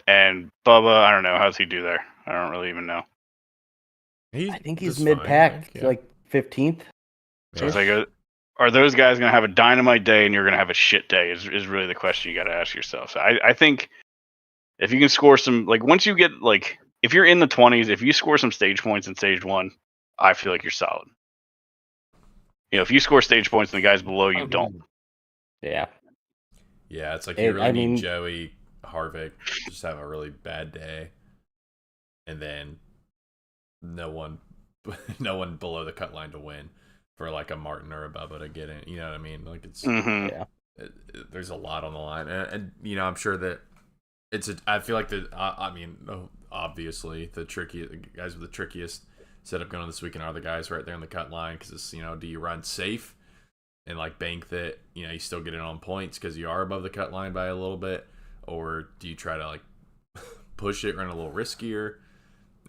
And Bubba, I don't know. How's he do there? I don't really even know. I think he's just fine, mid-pack, I think, yeah. like 15th. So it's like, are those guys going to have a dynamite day and you're going to have a shit day? Is really the question you got to ask yourself. So I think if you can score some, like once you get like, if you're in the 20s, if you score some stage points in stage 1, I feel like you're solid. You know, if you score stage points and the guys below you don't. Yeah. Yeah, it's like you really I need mean- Joey Harvick to just have a really bad day, and then no one below the cut line to win for like a Martin or a Bubba to get in. You know what I mean? Like it's Mm-hmm. there's a lot on the line, and you know I'm sure that I feel like obviously the guys with the trickiest setup going on this weekend are the guys right there on the cut line, because it's, you know, do you run safe and like bank that, you know, you still get in on points because you are above the cut line by a little bit, or do you try to like push it, run a little riskier,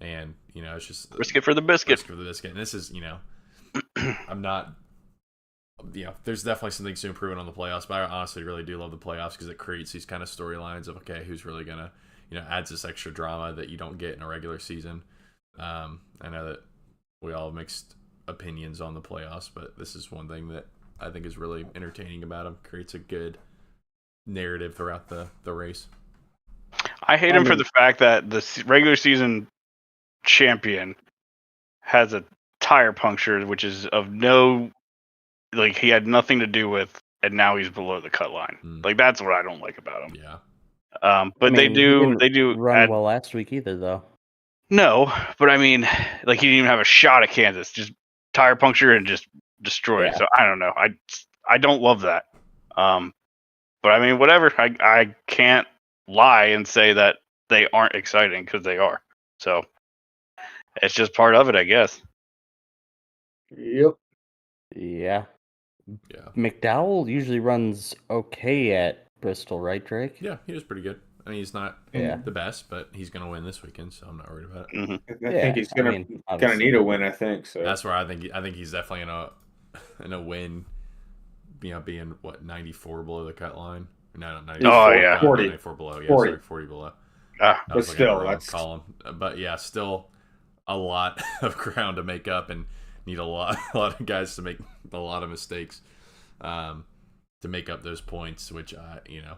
and you know it's just Risk it for the biscuit. risk for the biscuit. And this is, you know, I'm not, you know, there's definitely some things to improve on the playoffs, but I honestly really do love the playoffs because it creates these kind of storylines of, okay, who's really gonna, you know, adds this extra drama that you don't get in a regular season. I know that we all have mixed opinions on the playoffs, but this is one thing that I think is really entertaining about them. Creates a good narrative throughout the race. I hate him for the fact that the regular season champion has a tire puncture, which is of no, like he had nothing to do with, and now he's below the cut line. Like that's what I don't like about him. Yeah. But I mean, they he do didn't run add, well last week either, though. no, but I mean, like he didn't even have a shot at Kansas, just tire puncture and just destroy it. Yeah. So I don't know. I don't love that. But I mean, whatever. I can't lie and say that they aren't exciting because they are. So it's just part of it, I guess. Yep. Yeah. Yeah. McDowell usually runs okay at Bristol, right, Drake? Yeah, he was pretty good. I mean, he's not Yeah. the best, but he's going to win this weekend, so I'm not worried about it. Mm-hmm. I Yeah, think he's I gonna mean, obviously. need a win. I think so. That's where I think he's definitely in a win. You know, being what 94 below the cut line. No, 94. Oh, yeah. 40. 94 below. Yeah, 40. sorry, 40 below. Ah, I was But looking at the still, wrong that's- column. But yeah, still a lot of ground to make up, and need a lot of guys to make a lot of mistakes to make up those points. Which you know,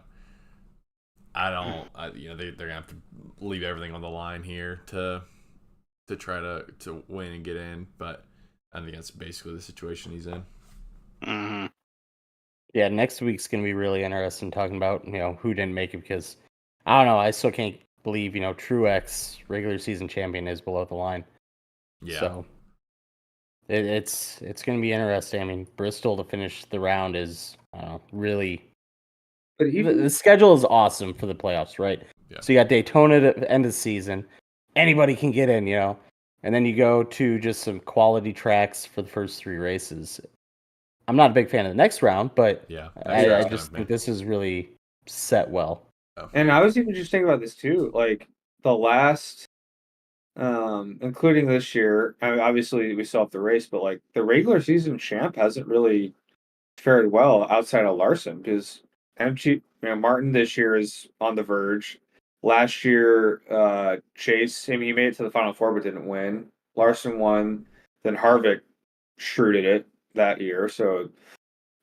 you know, they're gonna have to leave everything on the line here to try to win and get in. But I think that's basically the situation he's in. mm-hmm. Yeah, next week's going to be really interesting talking about, you know, who didn't make it, because I don't know, I still can't believe, you know, Truex, regular season champion, is below the line. Yeah. So it's going to be interesting. I mean, Bristol to finish the round is really But even the schedule is awesome for the playoffs, right? Yeah. So you got Daytona at the end of the season. Anybody can get in, you know. And then you go to just some quality tracks for the first 3 races. I'm not a big fan of the next round, but Yeah. I just think this is really set well. And I was even just thinking about this too. Like the last, including this year, I mean, obviously we still have the race, but like the regular season champ hasn't really fared well outside of Larson, because Martin this year is on the verge. Last year, Chase, I mean, he made it to the Final Four but didn't win. Larson won, then Harvick shrewded it that year. So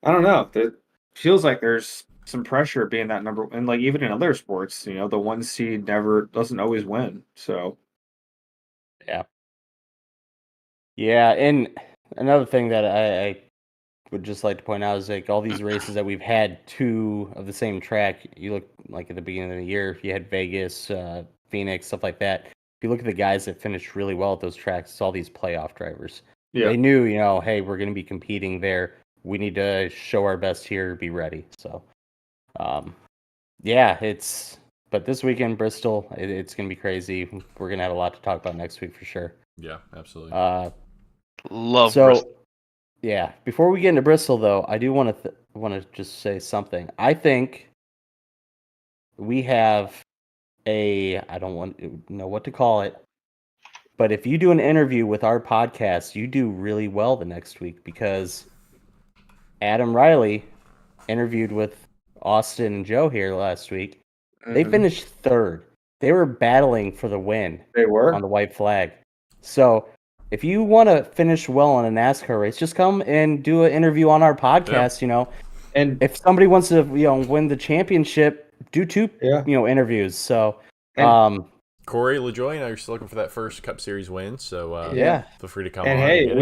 I don't know. It feels like there's some pressure being that number, and like even in other sports, you know, the 1 seed never doesn't always win. So Yeah, and another thing that I would just like to point out is like all these races that we've had 2 of the same track. You look like at the beginning of the year, you had Vegas, Phoenix, stuff like that. If you look at the guys that finished really well at those tracks, it's all these playoff drivers. yeah, They knew, you know, hey, we're going to be competing there. We need to show our best here, be ready. So, yeah, it's but this weekend, Bristol, it's going to be crazy. We're going to have a lot to talk about next week for sure. Yeah, absolutely. Love so, Bristol. Yeah, before we get into Bristol, though, I do want to just say something. I think we have I don't want to know what to call it, but if you do an interview with our podcast, you do really well the next week because Adam Riley interviewed with Austin and Joe here last week. They finished third. They were battling for the win. They were on the white flag. So if you want to finish well on a NASCAR race, just come and do an interview on our podcast. And if somebody wants to win the championship, do two interviews. So Corey LaJoy, you're still looking for that first Cup Series win, so feel free to come on. And hey,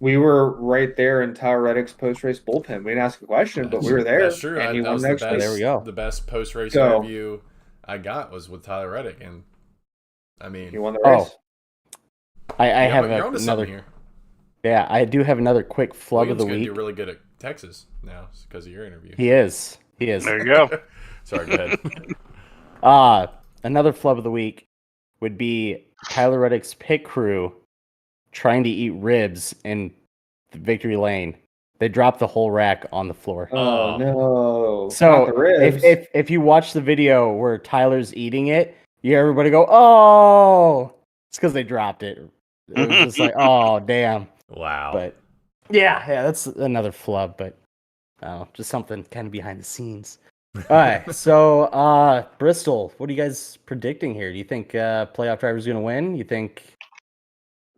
we were right there in Tyler Reddick's post race bullpen. We didn't ask a question, but we were there. That's true. And he won next week. There we go. The best post race interview I got was with Tyler Reddick, and I mean, he won the race. I have another here. Yeah, I do have another quick flub William's of the week. Do really good at Texas now because of your interview. He is. There you go. Sorry, go ahead. Another flub of the week would be Tyler Reddick's pit crew trying to eat ribs in the victory lane. They dropped the whole rack on the floor. Oh no! So if you watch the video where Tyler's eating it, you hear everybody go, "Oh!" It's because they dropped it. It was just like, "Oh, damn!" Wow. But yeah, that's another flub. But just something kind of behind the scenes. All right, so Bristol, what are you guys predicting here? Do you think playoff driver's going to win? You think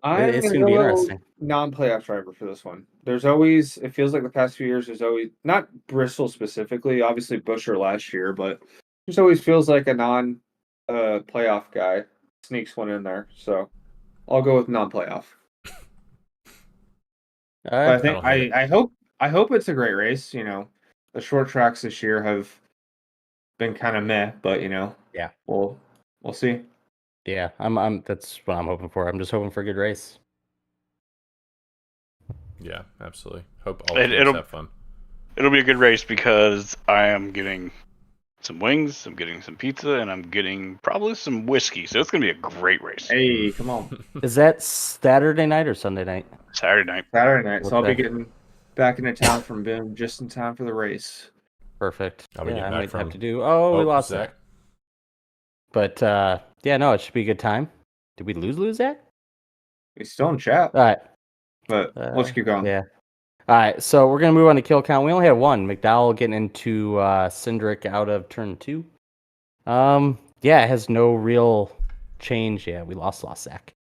it's going to be interesting? Non-playoff driver for this one. There's always, it feels like the past few years, there's always, not Bristol specifically, obviously Busher last year, but just always feels like a non-playoff guy sneaks one in there. So I'll go with non-playoff. All right. But I hope it's a great race. The short tracks this year have been kind of meh, but we'll see. Yeah, I'm that's what I'm hoping for. I'm just hoping for a good race. Yeah, absolutely. Hope all teams have fun. It'll be a good race because I am getting some wings, I'm getting some pizza, and I'm getting probably some whiskey. So it's gonna be a great race. Hey, come on! Is that Saturday night or Sunday night? Saturday night. So I'll be getting back into town from Boone just in time for the race. Perfect. I might have to do. Oh, we lost Zach. But no, it should be a good time. Did we lose Zach? He's still in chat. All right, but let's keep going. Yeah. All right, so we're gonna move on to kill count. We only have one. McDowell getting into Cindric out of turn 2. It has no real change. Yeah, we lost Zach.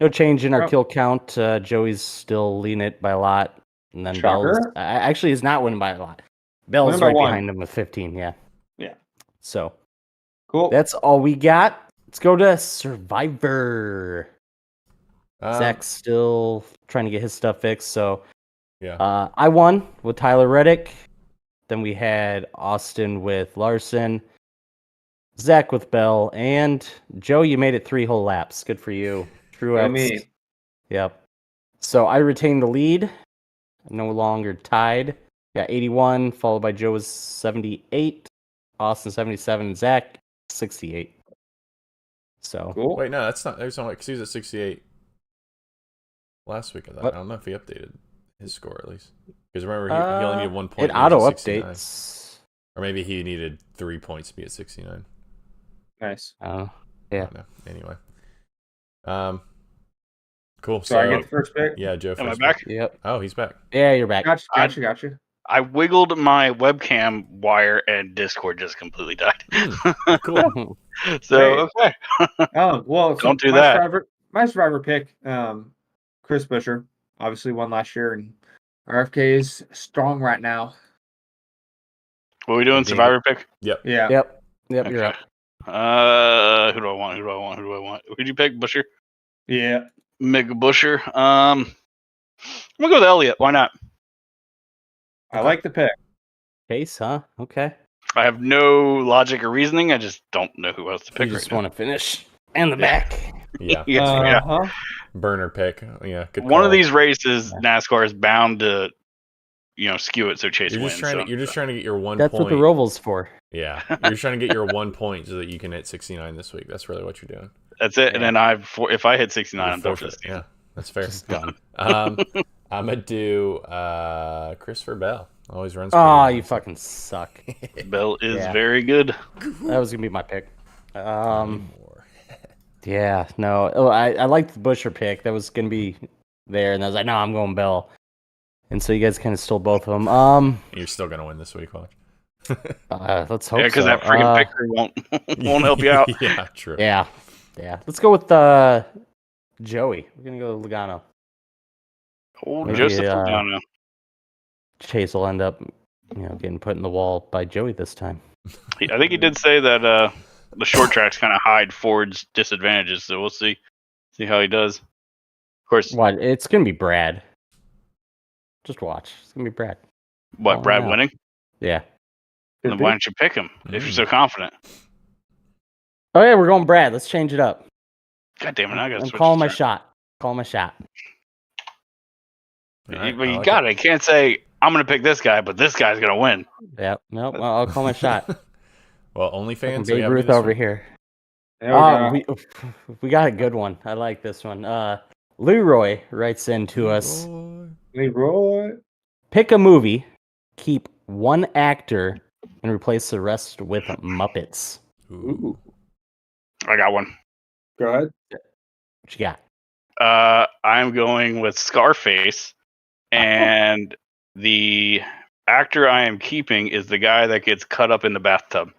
No change in our kill count. Joey's still leading it by a lot, and then Bell's actually is not winning by a lot. Bell's right behind him with 15. Yeah. So cool. That's all we got. Let's go to Survivor. Zach's still trying to get his stuff fixed. So I won with Tyler Reddick. Then we had Austin with Larson, Zach with Bell, and Joe. You made it 3 whole laps. Good for you. True. Me. Yep. So I retained the lead. No longer tied. Got 81, followed by Joe with 78, Austin 77, and Zach 68. So cool. Wait, no, that's not. There's only because he was at 68 last week. I don't know if he updated his score at least. Because remember, he only needed 1 point. It auto updates, or maybe he needed 3 points to be at 69. Nice. Oh, yeah. Anyway, cool. So I get the first pick. Yeah, Joe. Am I back? Pick. Yep. Oh, he's back. Yeah, you're back. Gotcha. I wiggled my webcam wire and Discord just completely died. Cool. So okay. Well, don't do that. My survivor pick, Chris Busher, obviously won last year, and RFK is strong right now. What are we doing? Survivor pick? Yep. Yeah. Yep. Okay. You're up. Who do I want? Who'd you pick? Busher? Yeah. Mega Busher. I'm gonna go with Elliott. Why not? I like the pick. Case, huh? Okay. I have no logic or reasoning. I just don't know who else to pick. You just want to finish and the back. Yeah. Uh-huh. Burner pick. Yeah. Good One call. of these races, NASCAR is bound to skew it so Chase You're wins. just trying to you're just trying to get your 1 That's point. what the Roval's for. Yeah, you're just trying to get your 1 point so that you can hit 69 this week. That's really what you're doing. That's it. Yeah. And then if I hit 69, I'm done for Forfeit. this season. Yeah, that's fair. Just done. I'm gonna do Christopher Bell. Always runs. Oh, you fucking suck. Bell is Yeah. very good. That was gonna be my pick. Yeah, no. Oh, I liked the Busher pick. That was gonna be there, and I was like, no, I'm going Bell. And so you guys kind of stole both of them. You're still gonna win this week, watch. Let's hope. Yeah, because so. that freaking picker won't help you out. Yeah, true. Yeah. Let's go with Joey. We're gonna go Logano. Oh, Maybe, Joseph Logano. Chase will end up, getting put in the wall by Joey this time. I think he did say that the short tracks kind of hide Ford's disadvantages, so we'll see how he does. Of course, What? It's gonna be Brad. Just watch. It's gonna be Brad. what, Brad no. winning? Yeah. Then why don't you pick him if you're so confident? Oh yeah, we're going Brad. Let's change it up. God damn it! I gotta I'm switch calling my the turn. shot. Call my shot. Alright, But I you like got it. You can't say I'm gonna pick this guy, but this guy's gonna win. Yep. Nope. I'll call my shot. Well, OnlyFans. Babe Ruth over here. There we go. We got a good one. I like this one. Leroy writes in to us. Leroy. Pick a movie, keep one actor, and replace the rest with Muppets. Ooh. I got one. Go ahead. What you got? I'm going with Scarface, and the actor I am keeping is the guy that gets cut up in the bathtub.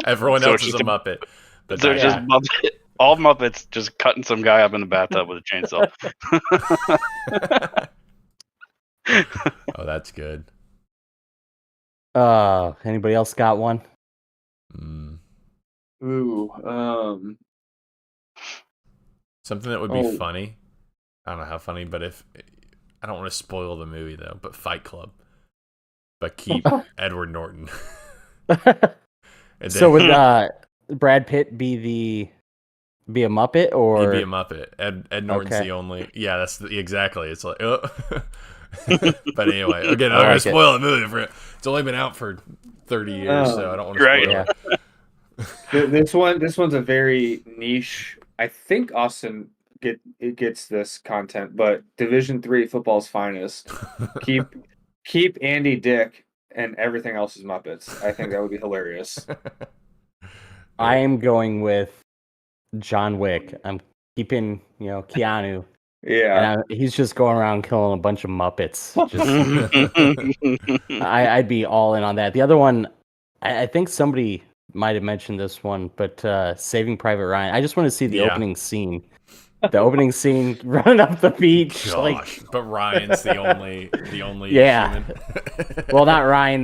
Everyone So else it's is just a Muppet. But So that just guy. all Muppets just cutting some guy up in the bathtub with a chainsaw. Oh, that's good. Anybody else got one? Mm. Ooh. Something that would be funny. I don't know how funny, but if I don't want to spoil the movie though, but Fight Club. But keep Edward Norton. So would Brad Pitt be a Muppet or he'd be a Muppet? Ed Norton's the only. Yeah, that's exactly. It's like, but anyway, again, I'm not gonna spoil the movie. It's only been out for 30 years, so I don't want to spoil it. This one's a very niche. I think Austin gets this content, but Division III football's finest. Keep Andy Dick and everything else is Muppets. I think that would be hilarious. I am going with John Wick. I'm keeping, Keanu. Yeah. And he's just going around killing a bunch of Muppets. I'd be all in on that. The other one, I think somebody might have mentioned this one, but Saving Private Ryan. I just want to see the opening scene. The opening scene running up the beach. Gosh, but Ryan's the only Yeah. human. Well, not Ryan,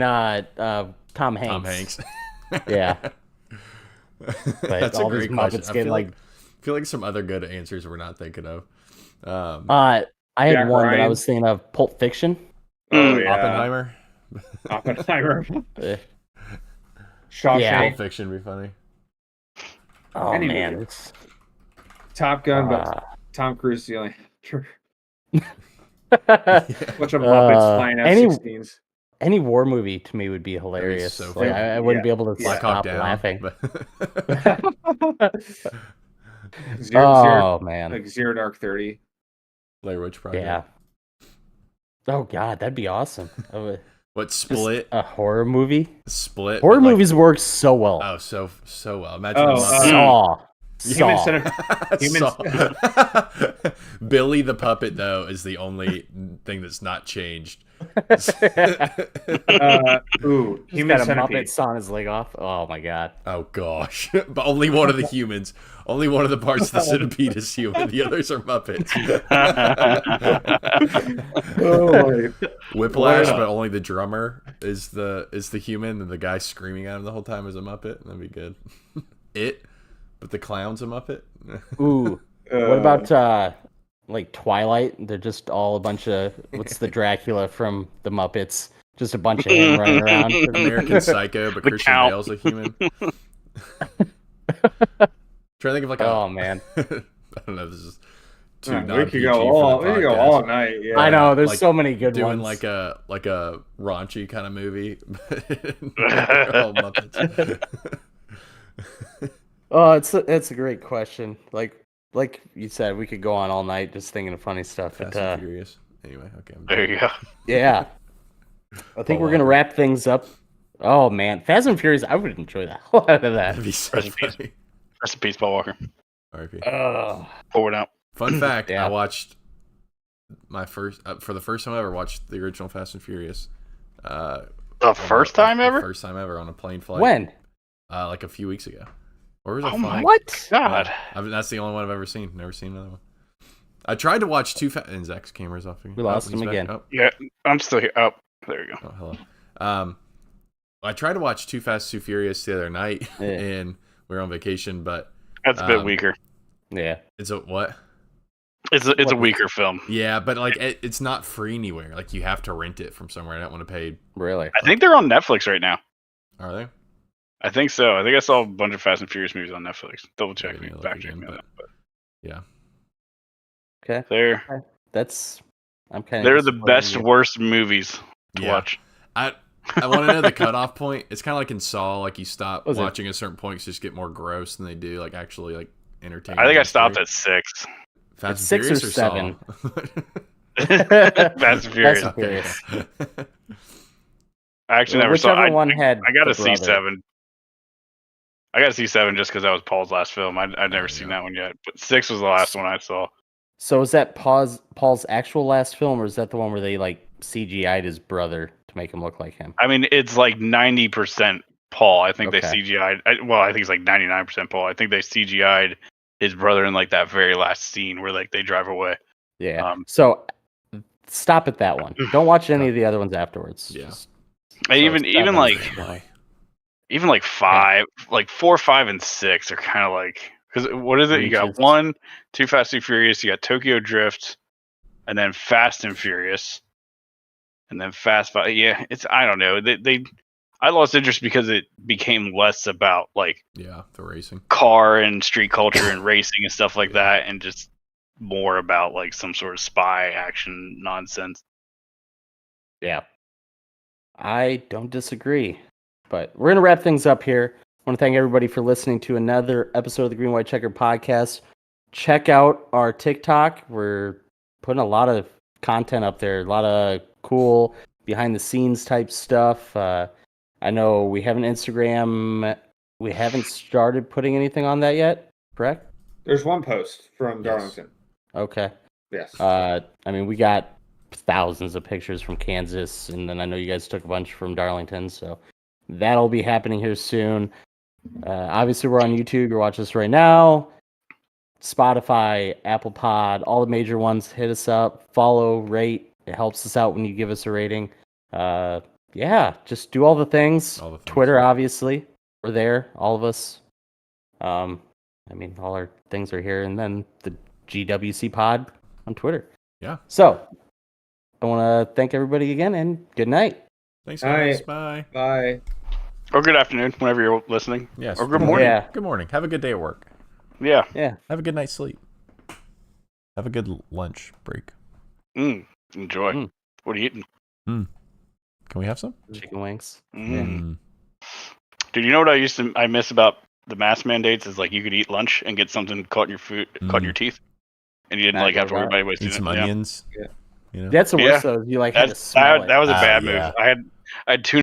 Tom Hanks. Tom Hanks. Yeah. But That's all a these great question. Muppets I get feel like some other good answers we're not thinking of. I had Jack one that I Ryan. was thinking of Pulp Fiction. Oh yeah. Oppenheimer. Shawshank. Yeah. Pulp Fiction would be funny. Oh Any man, movie. it's Top Gun, but Tom Cruise is the only. Bunch of Muppets flying F-16s. Any war movie to me would be hilarious. so Like, I wouldn't be able to Black stop Hawk Down. laughing. Zero, Man, like Zero Dark 30. Blair Witch Project. yeah. Oh god, that'd be awesome. What Just Split? a horror movie. Split. Horror but, like, movies work so well. Oh, so well. Imagine Oh, the Human Saw. Centipede. Saw. Billy the puppet though is the only thing that's not changed. He's Human got a Centipede. Muppet sawing his leg off. Oh my god. Oh gosh, but only one of the humans. Only one of the parts of the centipede is human. The others are Muppets. Whiplash, but only the drummer is the human, and the guy screaming at him the whole time is a Muppet. That'd be good. But the clown's a Muppet. Ooh. What about like Twilight? They're just all a bunch of what's the Dracula from the Muppets? Just a bunch of him running around. American Psycho, but The Christian Count. Bale's a human. Trying to think of like Oh man. I don't know. This is two We non could PG go for the we could go podcast. all night. Yeah. I know there's like, so many good doing ones. like a raunchy kind of movie. All Muppets. Oh, it's a great question. Like you said, we could go on all night just thinking of funny stuff. Fast and Furious. Anyway, okay. There you go. Yeah, I think we're gonna wrap things up. Oh man, Fast and Furious, I would enjoy the hell out of that. That'd be so funny. Rest in peace, Paul Walker. R.I.P. Forward out. Fun fact: Yeah. I watched my first for the first time I ever watched the original Fast and Furious. The first time ever? First time ever on a plane flight. When? Like a few weeks ago. Or was it Oh my What? God. That's the only one I've ever seen. Never seen another one. I tried to watch and Zach's camera's off again. We lost he's him back. again. Oh, Yeah, I'm still here. Oh, there you go. hello. I tried to watch Too Fast, Too Furious the other night, Yeah. and we were on vacation, but That's a bit weaker. Yeah. it's a what? It's a weaker film. Yeah, but like it's not free anywhere. Like you have to rent it from somewhere. I don't want to pay. Really? I think they're on Netflix right now. Are they? I think so. I think I saw a bunch of Fast and Furious movies on Netflix. Double check Maybe me, I'll look back check again, me on but- that. But Yeah. Okay. I'm kind of. they're the best, worst movies to watch. I want to know the cutoff point. It's kind of like in Saw, like you stop Was it- watching a certain point, 'cause you just get more gross than they do like actually like entertaining. I think I stopped at 6. Fast It's and 6 or Furious 7. Saw? Fast and Furious. Fast and Furious. I actually never saw. Whichever one had. I got the to see brother. 7. I got to see 7 just because that was Paul's last film. I'd never seen Yeah. that one yet, but 6 was the last one I saw. So is that Paul's actual last film, or is that the one where they like CGI'd his brother to make him look like him? I mean, it's like 90% Paul. I think they Okay. CGI'd. I think it's like 99% Paul. I think they CGI'd his brother in like that very last scene where like they drive away. Yeah. So stop at that one. Don't watch any of the other ones afterwards. Yeah. Just- Even it's seven. like even like 5, like 4, 5, and 6 are kind of like, because what is it? You got Reaches. 1, Too Fast, Too Furious. You got Tokyo Drift, and then Fast and Furious, and then Fast Five. Yeah, I don't know. I lost interest because it became less about like Yeah, the racing. car and street culture and racing and stuff like that, and just more about like some sort of spy action nonsense. Yeah. I don't disagree. But we're going to wrap things up here. I want to thank everybody for listening to another episode of the Green White Checker podcast. Check out our TikTok. We're putting a lot of content up there, a lot of cool behind the scenes type stuff. I know we have an Instagram. We haven't started putting anything on that yet, correct? There's one post from Darlington. Okay. Yes. I mean, we got thousands of pictures from Kansas, and then I know you guys took a bunch from Darlington, so that'll be happening here soon. Obviously, we're on YouTube. You're watching us right now. Spotify, Apple Pod, all the major ones. Hit us up, follow, rate. It helps us out when you give us a rating. Yeah, just do all the things. All the things. Twitter, obviously, we're there, all of us. I mean, all our things are here, and then the GWC Pod on Twitter. Yeah. So, I want to thank everybody again, and good night. Thanks, All guys. right. Bye. Bye. Or good afternoon, whenever you're listening. Yes. Or good morning. Yeah, Good morning. Have a good day at work. Yeah. yeah. Have a good night's sleep. Have a good lunch break. Enjoy. Mm. What are you eating? Can we have some? Chicken wings. Mm. Dude, you know what I miss about the mask mandates is like you could eat lunch and get something caught in your food, caught in your teeth, and you didn't Not like have to worry gonna about wasting Eat some it. Yeah. onions. Yeah. You know? That's the Yeah. worst, though. You like had to smell That it. was a bad yeah. move. I had 2